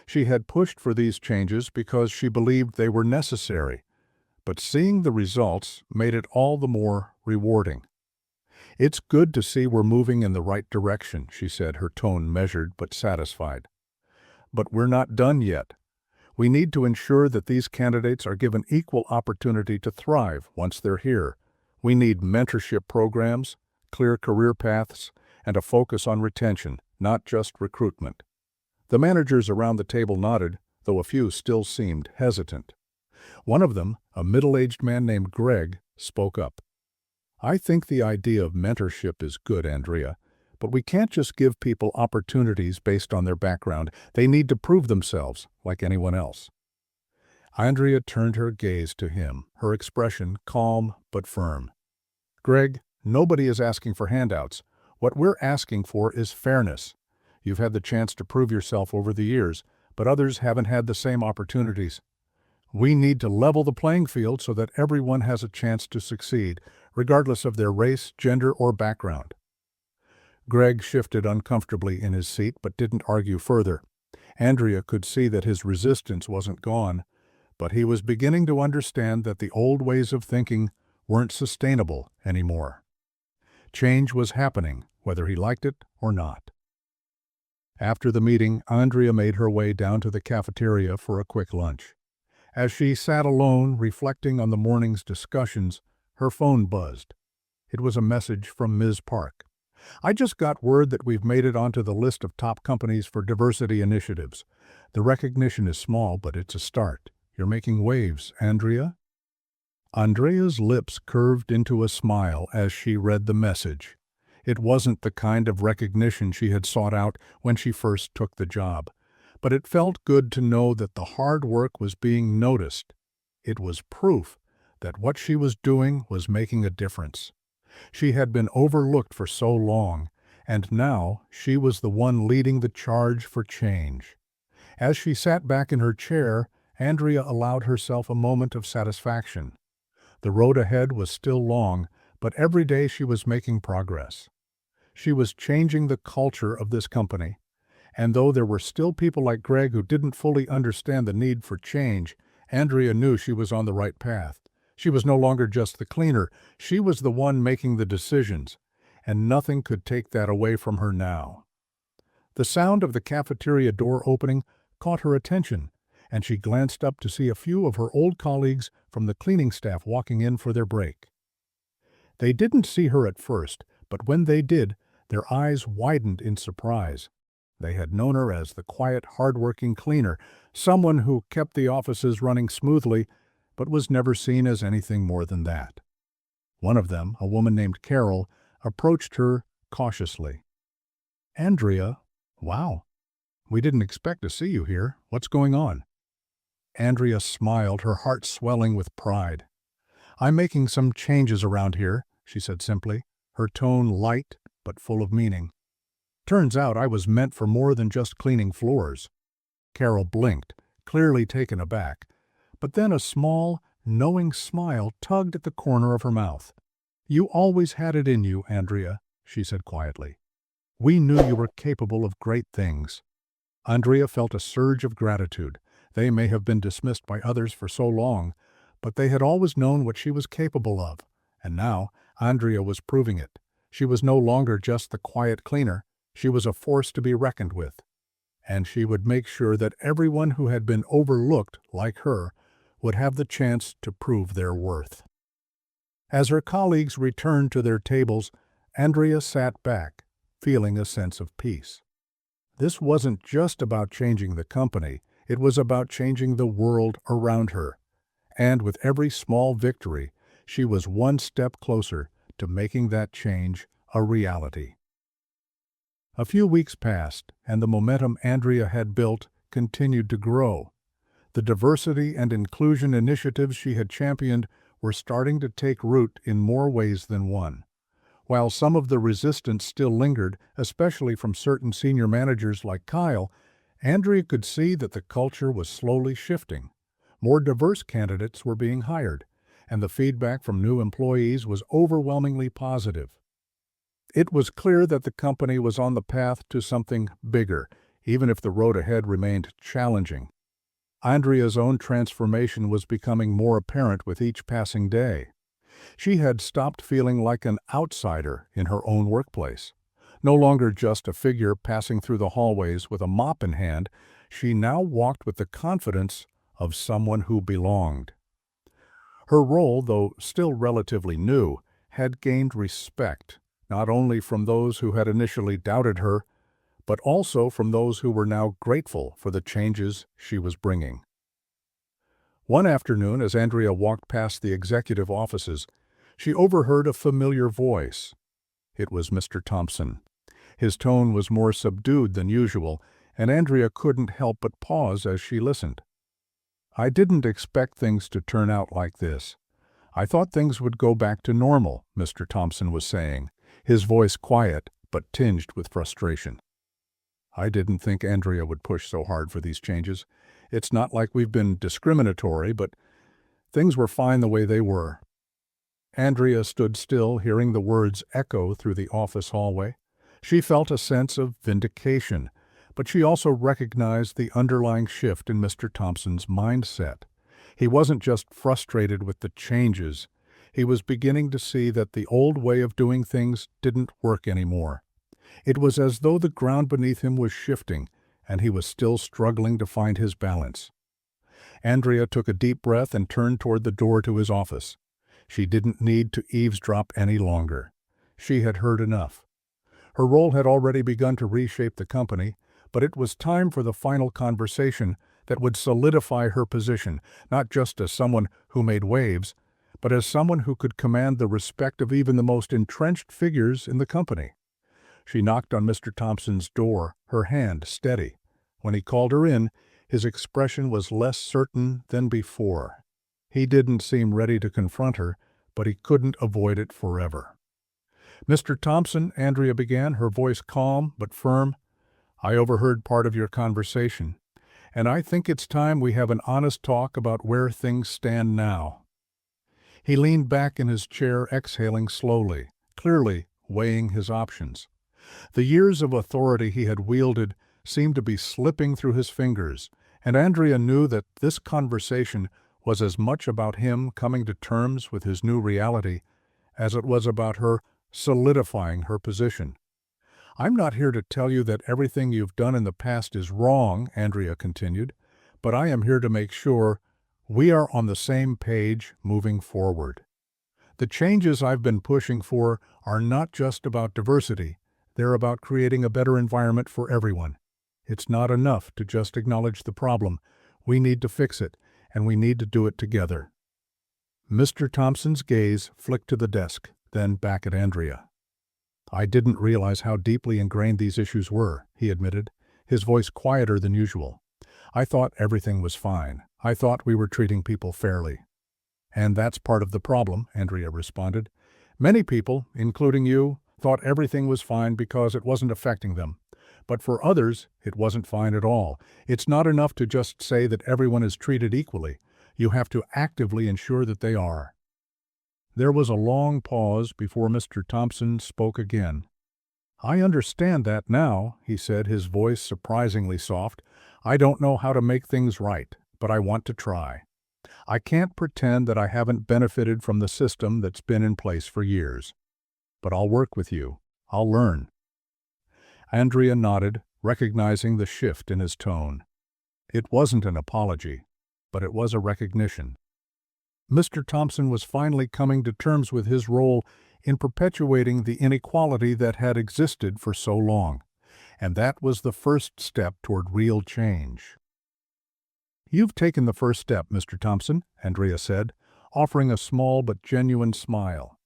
Speaker 1: She had pushed for these changes because she believed they were necessary, but seeing the results made it all the more rewarding. "It's good to see we're moving in the right direction," she said, her tone measured but satisfied. "But we're not done yet. We need to ensure that these candidates are given equal opportunity to thrive once they're here. We need mentorship programs, clear career paths, and a focus on retention, not just recruitment." The managers around the table nodded, though a few still seemed hesitant. One of them, a middle-aged man named Greg, spoke up. "I think the idea of mentorship is good, Andrea, but we can't just give people opportunities based on their background. They need to prove themselves, like anyone else." Andrea turned her gaze to him, her expression calm but firm. "Greg, nobody is asking for handouts. What we're asking for is fairness. You've had the chance to prove yourself over the years. but others haven't had the same opportunities. We need to level the playing field so that everyone has a chance to succeed, regardless of their race, gender, or background. Greg shifted uncomfortably in his seat but didn't argue further. Andrea could see that his resistance wasn't gone, but he was beginning to understand that the old ways of thinking weren't sustainable anymore. Change was happening, whether he liked it or not. After the meeting, Andrea made her way down to the cafeteria for a quick lunch. As she sat alone, reflecting on the morning's discussions, her phone buzzed. It was a message from Ms. Park. "I just got word that we've made it onto the list of top companies for diversity initiatives. The recognition is small, but it's a start. You're making waves, Andrea." Andrea's lips curved into a smile as she read the message. It wasn't the kind of recognition she had sought out when she first took the job, but it felt good to know that the hard work was being noticed. It was proof that what she was doing was making a difference. She had been overlooked for so long, and now she was the one leading the charge for change. As she sat back in her chair, Andrea allowed herself a moment of satisfaction. The road ahead was still long, but every day she was making progress. She was changing the culture of this company, and though there were still people like Greg who didn't fully understand the need for change, Andrea knew she was on the right path. She was no longer just the cleaner, she was the one making the decisions, and nothing could take that away from her now. The sound of the cafeteria door opening caught her attention, and she glanced up to see a few of her old colleagues from the cleaning staff walking in for their break. They didn't see her at first, but when they did, their eyes widened in surprise. They had known her as the quiet, hard-working cleaner, someone who kept the offices running smoothly, but was never seen as anything more than that. One of them, a woman named Carol, approached her cautiously. "Andrea, wow, we didn't expect to see you here. What's going on?" Andrea smiled, her heart swelling with pride. "I'm making some changes around here," she said simply, her tone light but full of meaning. "Turns out I was meant for more than just cleaning floors." Carol blinked, clearly taken aback, but then a small, knowing smile tugged at the corner of her mouth. "You always had it in you, Andrea," she said quietly. "We knew you were capable of great things." Andrea felt a surge of gratitude. They may have been dismissed by others for so long, but they had always known what she was capable of, and now Andrea was proving it. She was no longer just the quiet cleaner, she was a force to be reckoned with. And she would make sure that everyone who had been overlooked like her would have the chance to prove their worth. As her colleagues returned to their tables, Andrea sat back, feeling a sense of peace. This wasn't just about changing the company, it was about changing the world around her. And with every small victory, she was one step closer to making that change a reality. A few weeks passed, and the momentum Andrea had built continued to grow. The diversity and inclusion initiatives she had championed were starting to take root in more ways than one. While some of the resistance still lingered, especially from certain senior managers like Kyle, Andrea could see that the culture was slowly shifting. More diverse candidates were being hired, and the feedback from new employees was overwhelmingly positive. It was clear that the company was on the path to something bigger, even if the road ahead remained challenging. Andrea's own transformation was becoming more apparent with each passing day. She had stopped feeling like an outsider in her own workplace. No longer just a figure passing through the hallways with a mop in hand, she now walked with the confidence of someone who belonged. Her role, though still relatively new, had gained respect, not only from those who had initially doubted her, but also from those who were now grateful for the changes she was bringing. One afternoon, as Andrea walked past the executive offices, she overheard a familiar voice. It was Mr. Thompson. His tone was more subdued than usual, and Andrea couldn't help but pause as she listened. "I didn't expect things to turn out like this. I thought things would go back to normal," Mr. Thompson was saying, his voice quiet but tinged with frustration. I didn't think Andrea would push so hard for these changes. It's not like we've been discriminatory, but things were fine the way they were." Andrea stood still, hearing the words echo through the office hallway. She felt a sense of vindication, but she also recognized the underlying shift in Mr. Thompson's mindset. He wasn't just frustrated with the changes. He was beginning to see that the old way of doing things didn't work anymore. It was as though the ground beneath him was shifting, and he was still struggling to find his balance. Andrea took a deep breath and turned toward the door to his office. She didn't need to eavesdrop any longer. She had heard enough. Her role had already begun to reshape the company, but it was time for the final conversation that would solidify her position, not just as someone who made waves, but as someone who could command the respect of even the most entrenched figures in the company. She knocked on Mr. Thompson's door, her hand steady. When he called her in, his expression was less certain than before. He didn't seem ready to confront her, but he couldn't avoid it forever. "Mr. Thompson," Andrea began, her voice calm but firm, "I overheard part of your conversation, and I think it's time we have an honest talk about where things stand now." He leaned back in his chair, exhaling slowly, clearly weighing his options. The years of authority he had wielded seemed to be slipping through his fingers, and Andrea knew that this conversation was as much about him coming to terms with his new reality as it was about her solidifying her position. "I'm not here to tell you that everything you've done in the past is wrong," Andrea continued, "but I am here to make sure we are on the same page moving forward. The changes I've been pushing for are not just about diversity. They're about creating a better environment for everyone. It's not enough to just acknowledge the problem. We need to fix it, and we need to do it together." Mr. Thompson's gaze flicked to the desk, then back at Andrea. "I didn't realize how deeply ingrained these issues were," he admitted, his voice quieter than usual. "I thought everything was fine. I thought we were treating people fairly." "And that's part of the problem," Andrea responded. "Many people, including you, thought everything was fine because it wasn't affecting them. But for others, it wasn't fine at all. It's not enough to just say that everyone is treated equally. You have to actively ensure that they are." There was a long pause before Mr. Thompson spoke again. "I understand that now," he said, his voice surprisingly soft. "I don't know how to make things right, but I want to try. I can't pretend that I haven't benefited from the system that's been in place for years. But I'll work with you. I'll learn." Andrea nodded, recognizing the shift in his tone. It wasn't an apology, but it was a recognition. Mr. Thompson was finally coming to terms with his role in perpetuating the inequality that had existed for so long, and that was the first step toward real change. "You've taken the first step, Mr. Thompson," Andrea said, offering a small but genuine smile.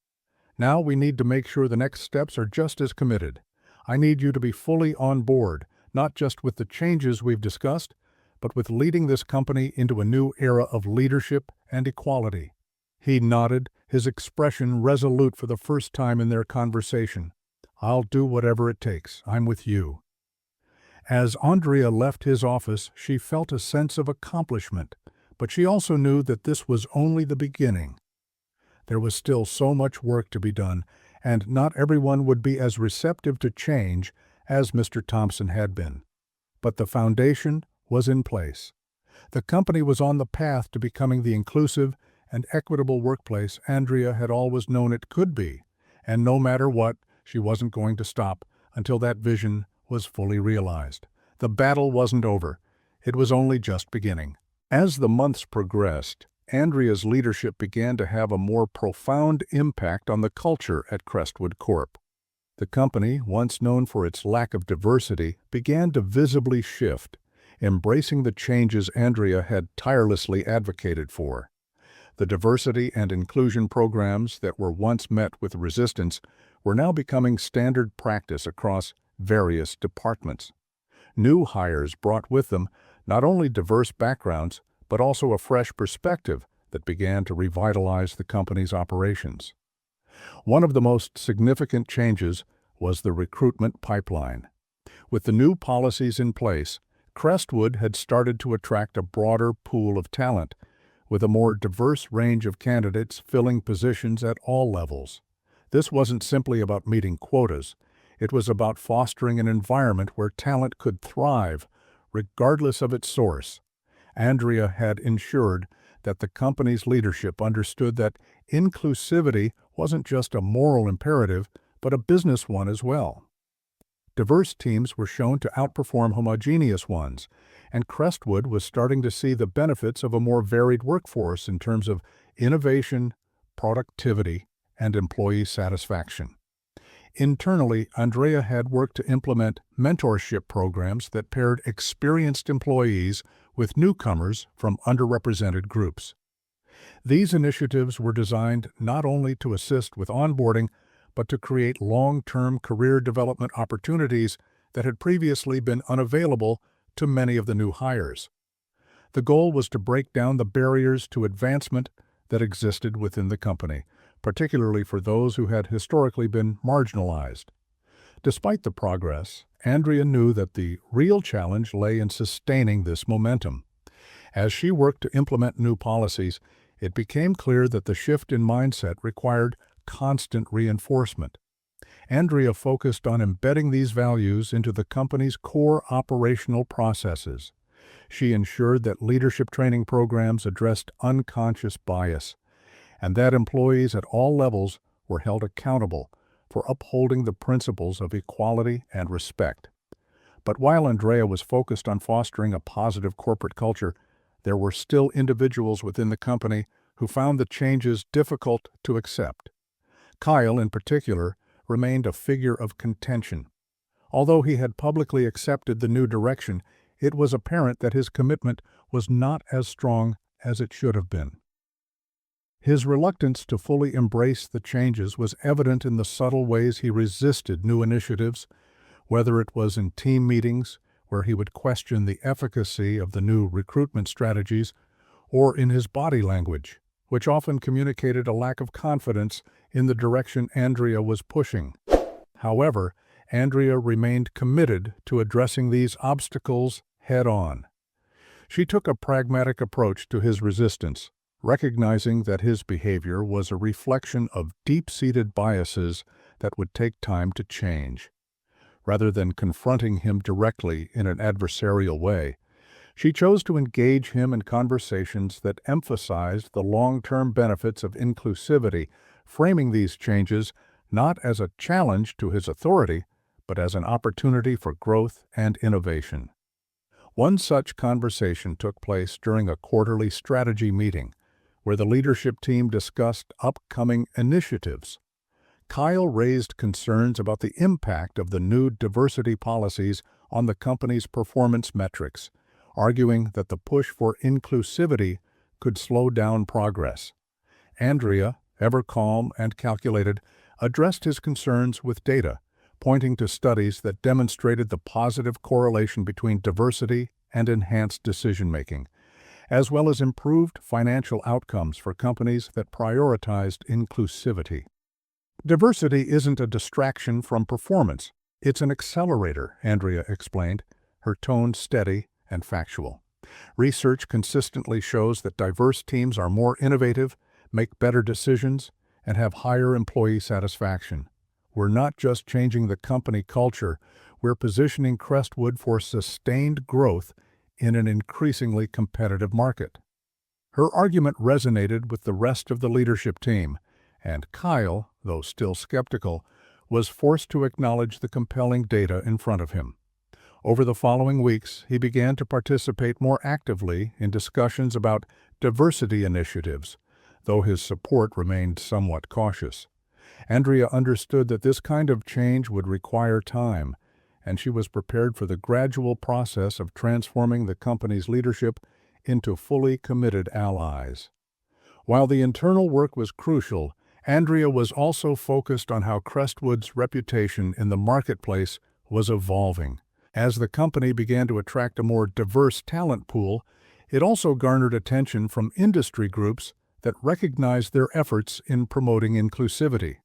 Speaker 1: "Now we need to make sure the next steps are just as committed. I need you to be fully on board, not just with the changes we've discussed, but with leading this company into a new era of leadership and equality." He nodded, his expression resolute for the first time in their conversation. "I'll do whatever it takes. I'm with you." As Andrea left his office, she felt a sense of accomplishment, but she also knew that this was only the beginning. There was still so much work to be done, and not everyone would be as receptive to change as Mr. Thompson had been. But the foundation was in place. The company was on the path to becoming the inclusive and equitable workplace Andrea had always known it could be, and no matter what, she wasn't going to stop until that vision was fully realized. The battle wasn't over. It was only just beginning. As the months progressed, Andrea's leadership began to have a more profound impact on the culture at Crestwood Corp. The company, once known for its lack of diversity, began to visibly shift, embracing the changes Andrea had tirelessly advocated for. The diversity and inclusion programs that were once met with resistance were now becoming standard practice across various departments. New hires brought with them not only diverse backgrounds, but also a fresh perspective that began to revitalize the company's operations. One of the most significant changes was the recruitment pipeline. With the new policies in place, Crestwood had started to attract a broader pool of talent, with a more diverse range of candidates filling positions at all levels. This wasn't simply about meeting quotas. It was about fostering an environment where talent could thrive, regardless of its source. Andrea had ensured that the company's leadership understood that inclusivity wasn't just a moral imperative, but a business one as well. Diverse teams were shown to outperform homogeneous ones, and Crestwood was starting to see the benefits of a more varied workforce in terms of innovation, productivity, and employee satisfaction. Internally, Andrea had worked to implement mentorship programs that paired experienced employees with newcomers from underrepresented groups. These initiatives were designed not only to assist with onboarding, but to create long-term career development opportunities that had previously been unavailable to many of the new hires. The goal was to break down the barriers to advancement that existed within the company, particularly for those who had historically been marginalized. Despite the progress, Andrea knew that the real challenge lay in sustaining this momentum. As she worked to implement new policies, it became clear that the shift in mindset required constant reinforcement. Andrea focused on embedding these values into the company's core operational processes. She ensured that leadership training programs addressed unconscious bias, and that employees at all levels were held accountable for upholding the principles of equality and respect. But while Andrea was focused on fostering a positive corporate culture, there were still individuals within the company who found the changes difficult to accept. Kyle, in particular, remained a figure of contention. Although he had publicly accepted the new direction, it was apparent that his commitment was not as strong as it should have been. His reluctance to fully embrace the changes was evident in the subtle ways he resisted new initiatives, whether it was in team meetings, where he would question the efficacy of the new recruitment strategies, or in his body language, which often communicated a lack of confidence in the direction Andrea was pushing. However, Andrea remained committed to addressing these obstacles head-on. She took a pragmatic approach to his resistance, recognizing that his behavior was a reflection of deep-seated biases that would take time to change. Rather than confronting him directly in an adversarial way, she chose to engage him in conversations that emphasized the long-term benefits of inclusivity, framing these changes not as a challenge to his authority, but as an opportunity for growth and innovation. One such conversation took place during a quarterly strategy meeting, where the leadership team discussed upcoming initiatives. Kyle raised concerns about the impact of the new diversity policies on the company's performance metrics, arguing that the push for inclusivity could slow down progress. Andrea, ever calm and calculated, addressed his concerns with data, pointing to studies that demonstrated the positive correlation between diversity and enhanced decision-making, as well as improved financial outcomes for companies that prioritized inclusivity. Diversity isn't a distraction from performance. It's an accelerator, Andrea explained, her tone steady and factual. Research consistently shows that diverse teams are more innovative, make better decisions, and have higher employee satisfaction. We're not just changing the company culture, we're positioning Crestwood for sustained growth in an increasingly competitive market. Her argument resonated with the rest of the leadership team, and Kyle, though still skeptical, was forced to acknowledge the compelling data in front of him. Over the following weeks, he began to participate more actively in discussions about diversity initiatives, though his support remained somewhat cautious. Andrea understood that this kind of change would require time, and she was prepared for the gradual process of transforming the company's leadership into fully committed allies. While the internal work was crucial, Andrea was also focused on how Crestwood's reputation in the marketplace was evolving. As the company began to attract a more diverse talent pool, it also garnered attention from industry groups that recognized their efforts in promoting inclusivity.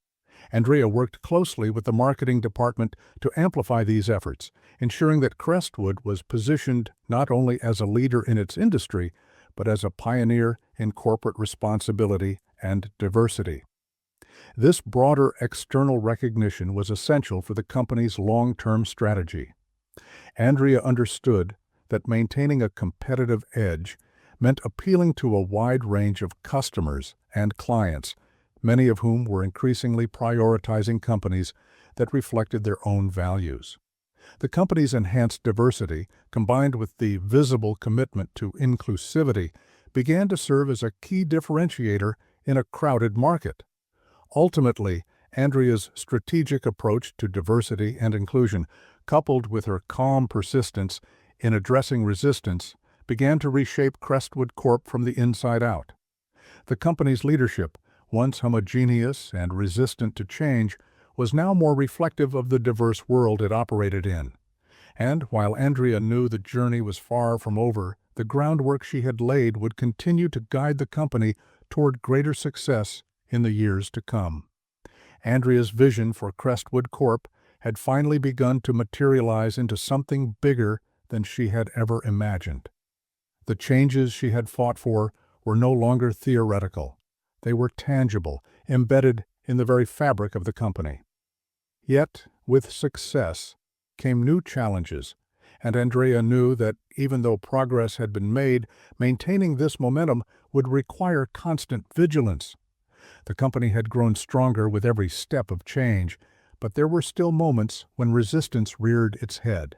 Speaker 1: Andrea worked closely with the marketing department to amplify these efforts, ensuring that Crestwood was positioned not only as a leader in its industry, but as a pioneer in corporate responsibility and diversity. This broader external recognition was essential for the company's long-term strategy. Andrea understood that maintaining a competitive edge meant appealing to a wide range of customers and clients, many of whom were increasingly prioritizing companies that reflected their own values. The company's enhanced diversity, combined with the visible commitment to inclusivity, began to serve as a key differentiator in a crowded market. Ultimately, Andrea's strategic approach to diversity and inclusion, coupled with her calm persistence in addressing resistance, began to reshape Crestwood Corp from the inside out. The company's leadership, once homogeneous and resistant to change, was now more reflective of the diverse world it operated in. And while Andrea knew the journey was far from over, the groundwork she had laid would continue to guide the company toward greater success in the years to come. Andrea's vision for Crestwood Corp had finally begun to materialize into something bigger than she had ever imagined. The changes she had fought for were no longer theoretical. They were tangible, embedded in the very fabric of the company. Yet, with success, came new challenges, and Andrea knew that even though progress had been made, maintaining this momentum would require constant vigilance. The company had grown stronger with every step of change, but there were still moments when resistance reared its head.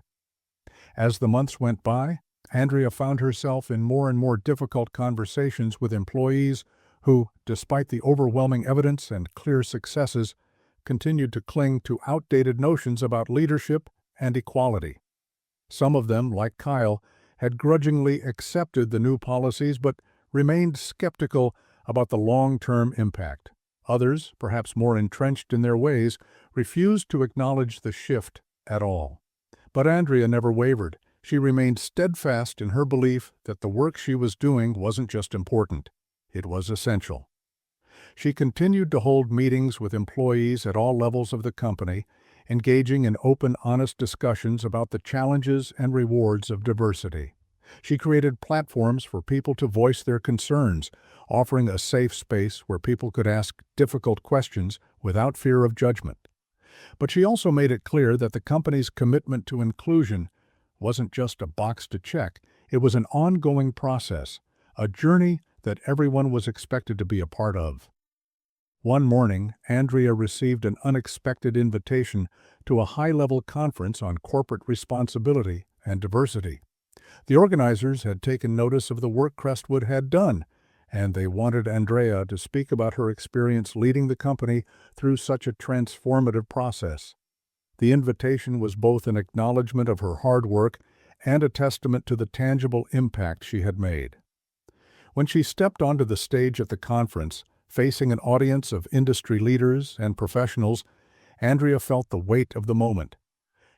Speaker 1: As the months went by, Andrea found herself in more and more difficult conversations with employees who, despite the overwhelming evidence and clear successes, continued to cling to outdated notions about leadership and equality. Some of them, like Kyle, had grudgingly accepted the new policies but remained skeptical about the long-term impact. Others, perhaps more entrenched in their ways, refused to acknowledge the shift at all. But Andrea never wavered. She remained steadfast in her belief that the work she was doing wasn't just important, it was essential. She continued to hold meetings with employees at all levels of the company, engaging in open, honest discussions about the challenges and rewards of diversity. She created platforms for people to voice their concerns, offering a safe space where people could ask difficult questions without fear of judgment. But she also made it clear that the company's commitment to inclusion wasn't just a box to check, it was an ongoing process, a journey that everyone was expected to be a part of. One morning, Andrea received an unexpected invitation to a high-level conference on corporate responsibility and diversity. The organizers had taken notice of the work Crestwood had done, and they wanted Andrea to speak about her experience leading the company through such a transformative process. The invitation was both an acknowledgement of her hard work and a testament to the tangible impact she had made. When she stepped onto the stage at the conference, facing an audience of industry leaders and professionals, Andrea felt the weight of the moment.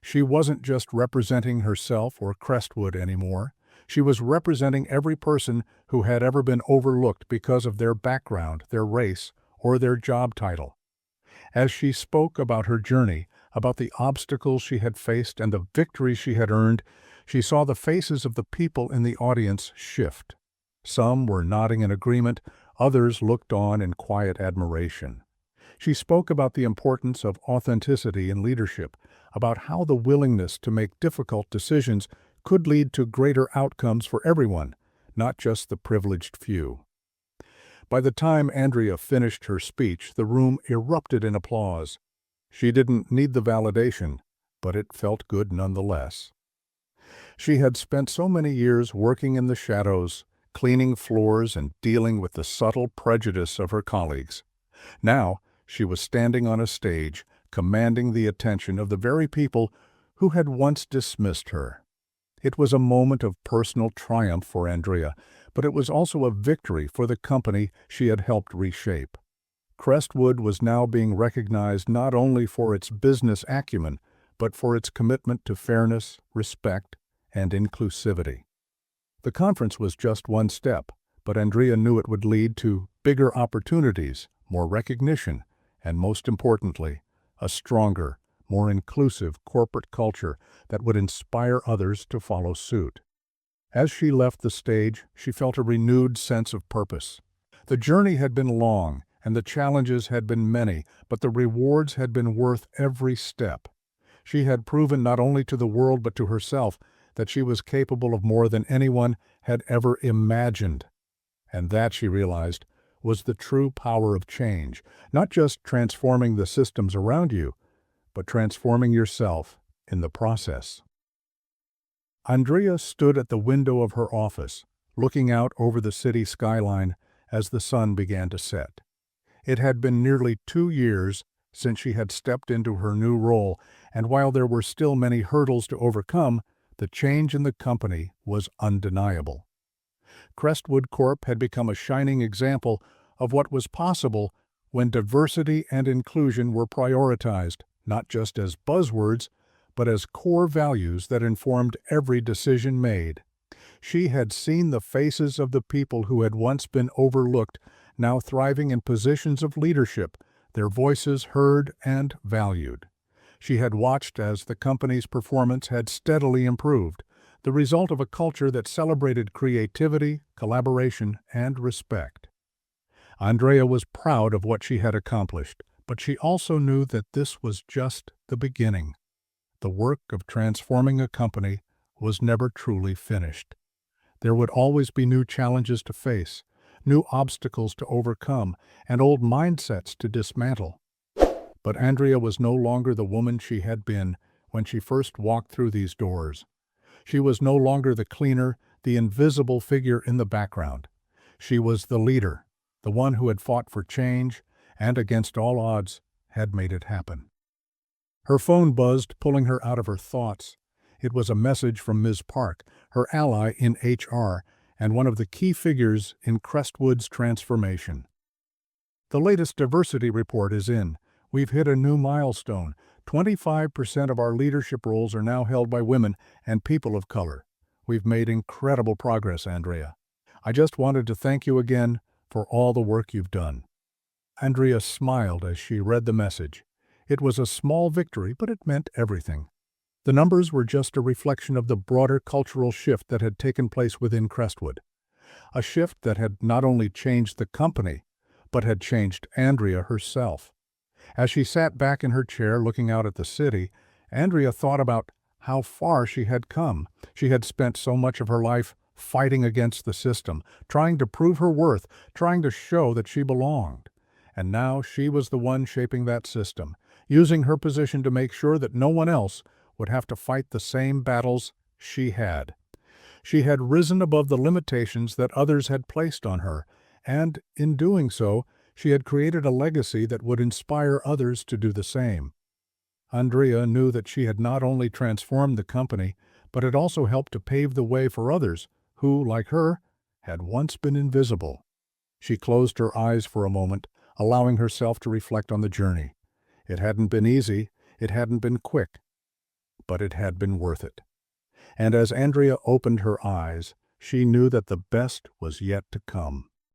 Speaker 1: She wasn't just representing herself or Crestwood anymore. She was representing every person who had ever been overlooked because of their background, their race, or their job title. As she spoke about her journey, about the obstacles she had faced and the victories she had earned, she saw the faces of the people in the audience shift. Some were nodding in agreement, others looked on in quiet admiration. She spoke about the importance of authenticity in leadership, about how the willingness to make difficult decisions could lead to greater outcomes for everyone, not just the privileged few. By the time Andrea finished her speech, the room erupted in applause. She didn't need the validation, but it felt good nonetheless. She had spent so many years working in the shadows, cleaning floors and dealing with the subtle prejudice of her colleagues. Now, she was standing on a stage, commanding the attention of the very people who had once dismissed her. It was a moment of personal triumph for Andrea, but it was also a victory for the company she had helped reshape. Crestwood was now being recognized not only for its business acumen, but for its commitment to fairness, respect, and inclusivity. The conference was just one step, but Andrea knew it would lead to bigger opportunities, more recognition, and most importantly, a stronger, more inclusive corporate culture that would inspire others to follow suit. As she left the stage, she felt a renewed sense of purpose. The journey had been long, and the challenges had been many, but the rewards had been worth every step. She had proven not only to the world but to herself that she was capable of more than anyone had ever imagined. And that, she realized, was the true power of change, not just transforming the systems around you, but transforming yourself in the process. Andrea stood at the window of her office, looking out over the city skyline as the sun began to set. It had been nearly 2 years since she had stepped into her new role, and while there were still many hurdles to overcome, the change in the company was undeniable. Crestwood Corp had become a shining example of what was possible when diversity and inclusion were prioritized, not just as buzzwords, but as core values that informed every decision made. She had seen the faces of the people who had once been overlooked, now thriving in positions of leadership, their voices heard and valued. She had watched as the company's performance had steadily improved, the result of a culture that celebrated creativity, collaboration, and respect. Andrea was proud of what she had accomplished, but she also knew that this was just the beginning. The work of transforming a company was never truly finished. There would always be new challenges to face, new obstacles to overcome, and old mindsets to dismantle. But Andrea was no longer the woman she had been when she first walked through these doors. She was no longer the cleaner, the invisible figure in the background. She was the leader, the one who had fought for change, and against all odds, had made it happen. Her phone buzzed, pulling her out of her thoughts. It was a message from Ms. Park, her ally in HR, and one of the key figures in Crestwood's transformation. The latest diversity report is in. We've hit a new milestone. 25% of our leadership roles are now held by women and people of color. We've made incredible progress, Andrea. I just wanted to thank you again for all the work you've done. Andrea smiled as she read the message. It was a small victory, but it meant everything. The numbers were just a reflection of the broader cultural shift that had taken place within Crestwood. A shift that had not only changed the company, but had changed Andrea herself. As she sat back in her chair looking out at the city, Andrea thought about how far she had come. She had spent so much of her life fighting against the system, trying to prove her worth, trying to show that she belonged. And now she was the one shaping that system, using her position to make sure that no one else would have to fight the same battles she had. She had risen above the limitations that others had placed on her, and in doing so, she had created a legacy that would inspire others to do the same. Andrea knew that she had not only transformed the company, but had also helped to pave the way for others who, like her, had once been invisible. She closed her eyes for a moment, allowing herself to reflect on the journey. It hadn't been easy, it hadn't been quick, but it had been worth it. And as Andrea opened her eyes, she knew that the best was yet to come.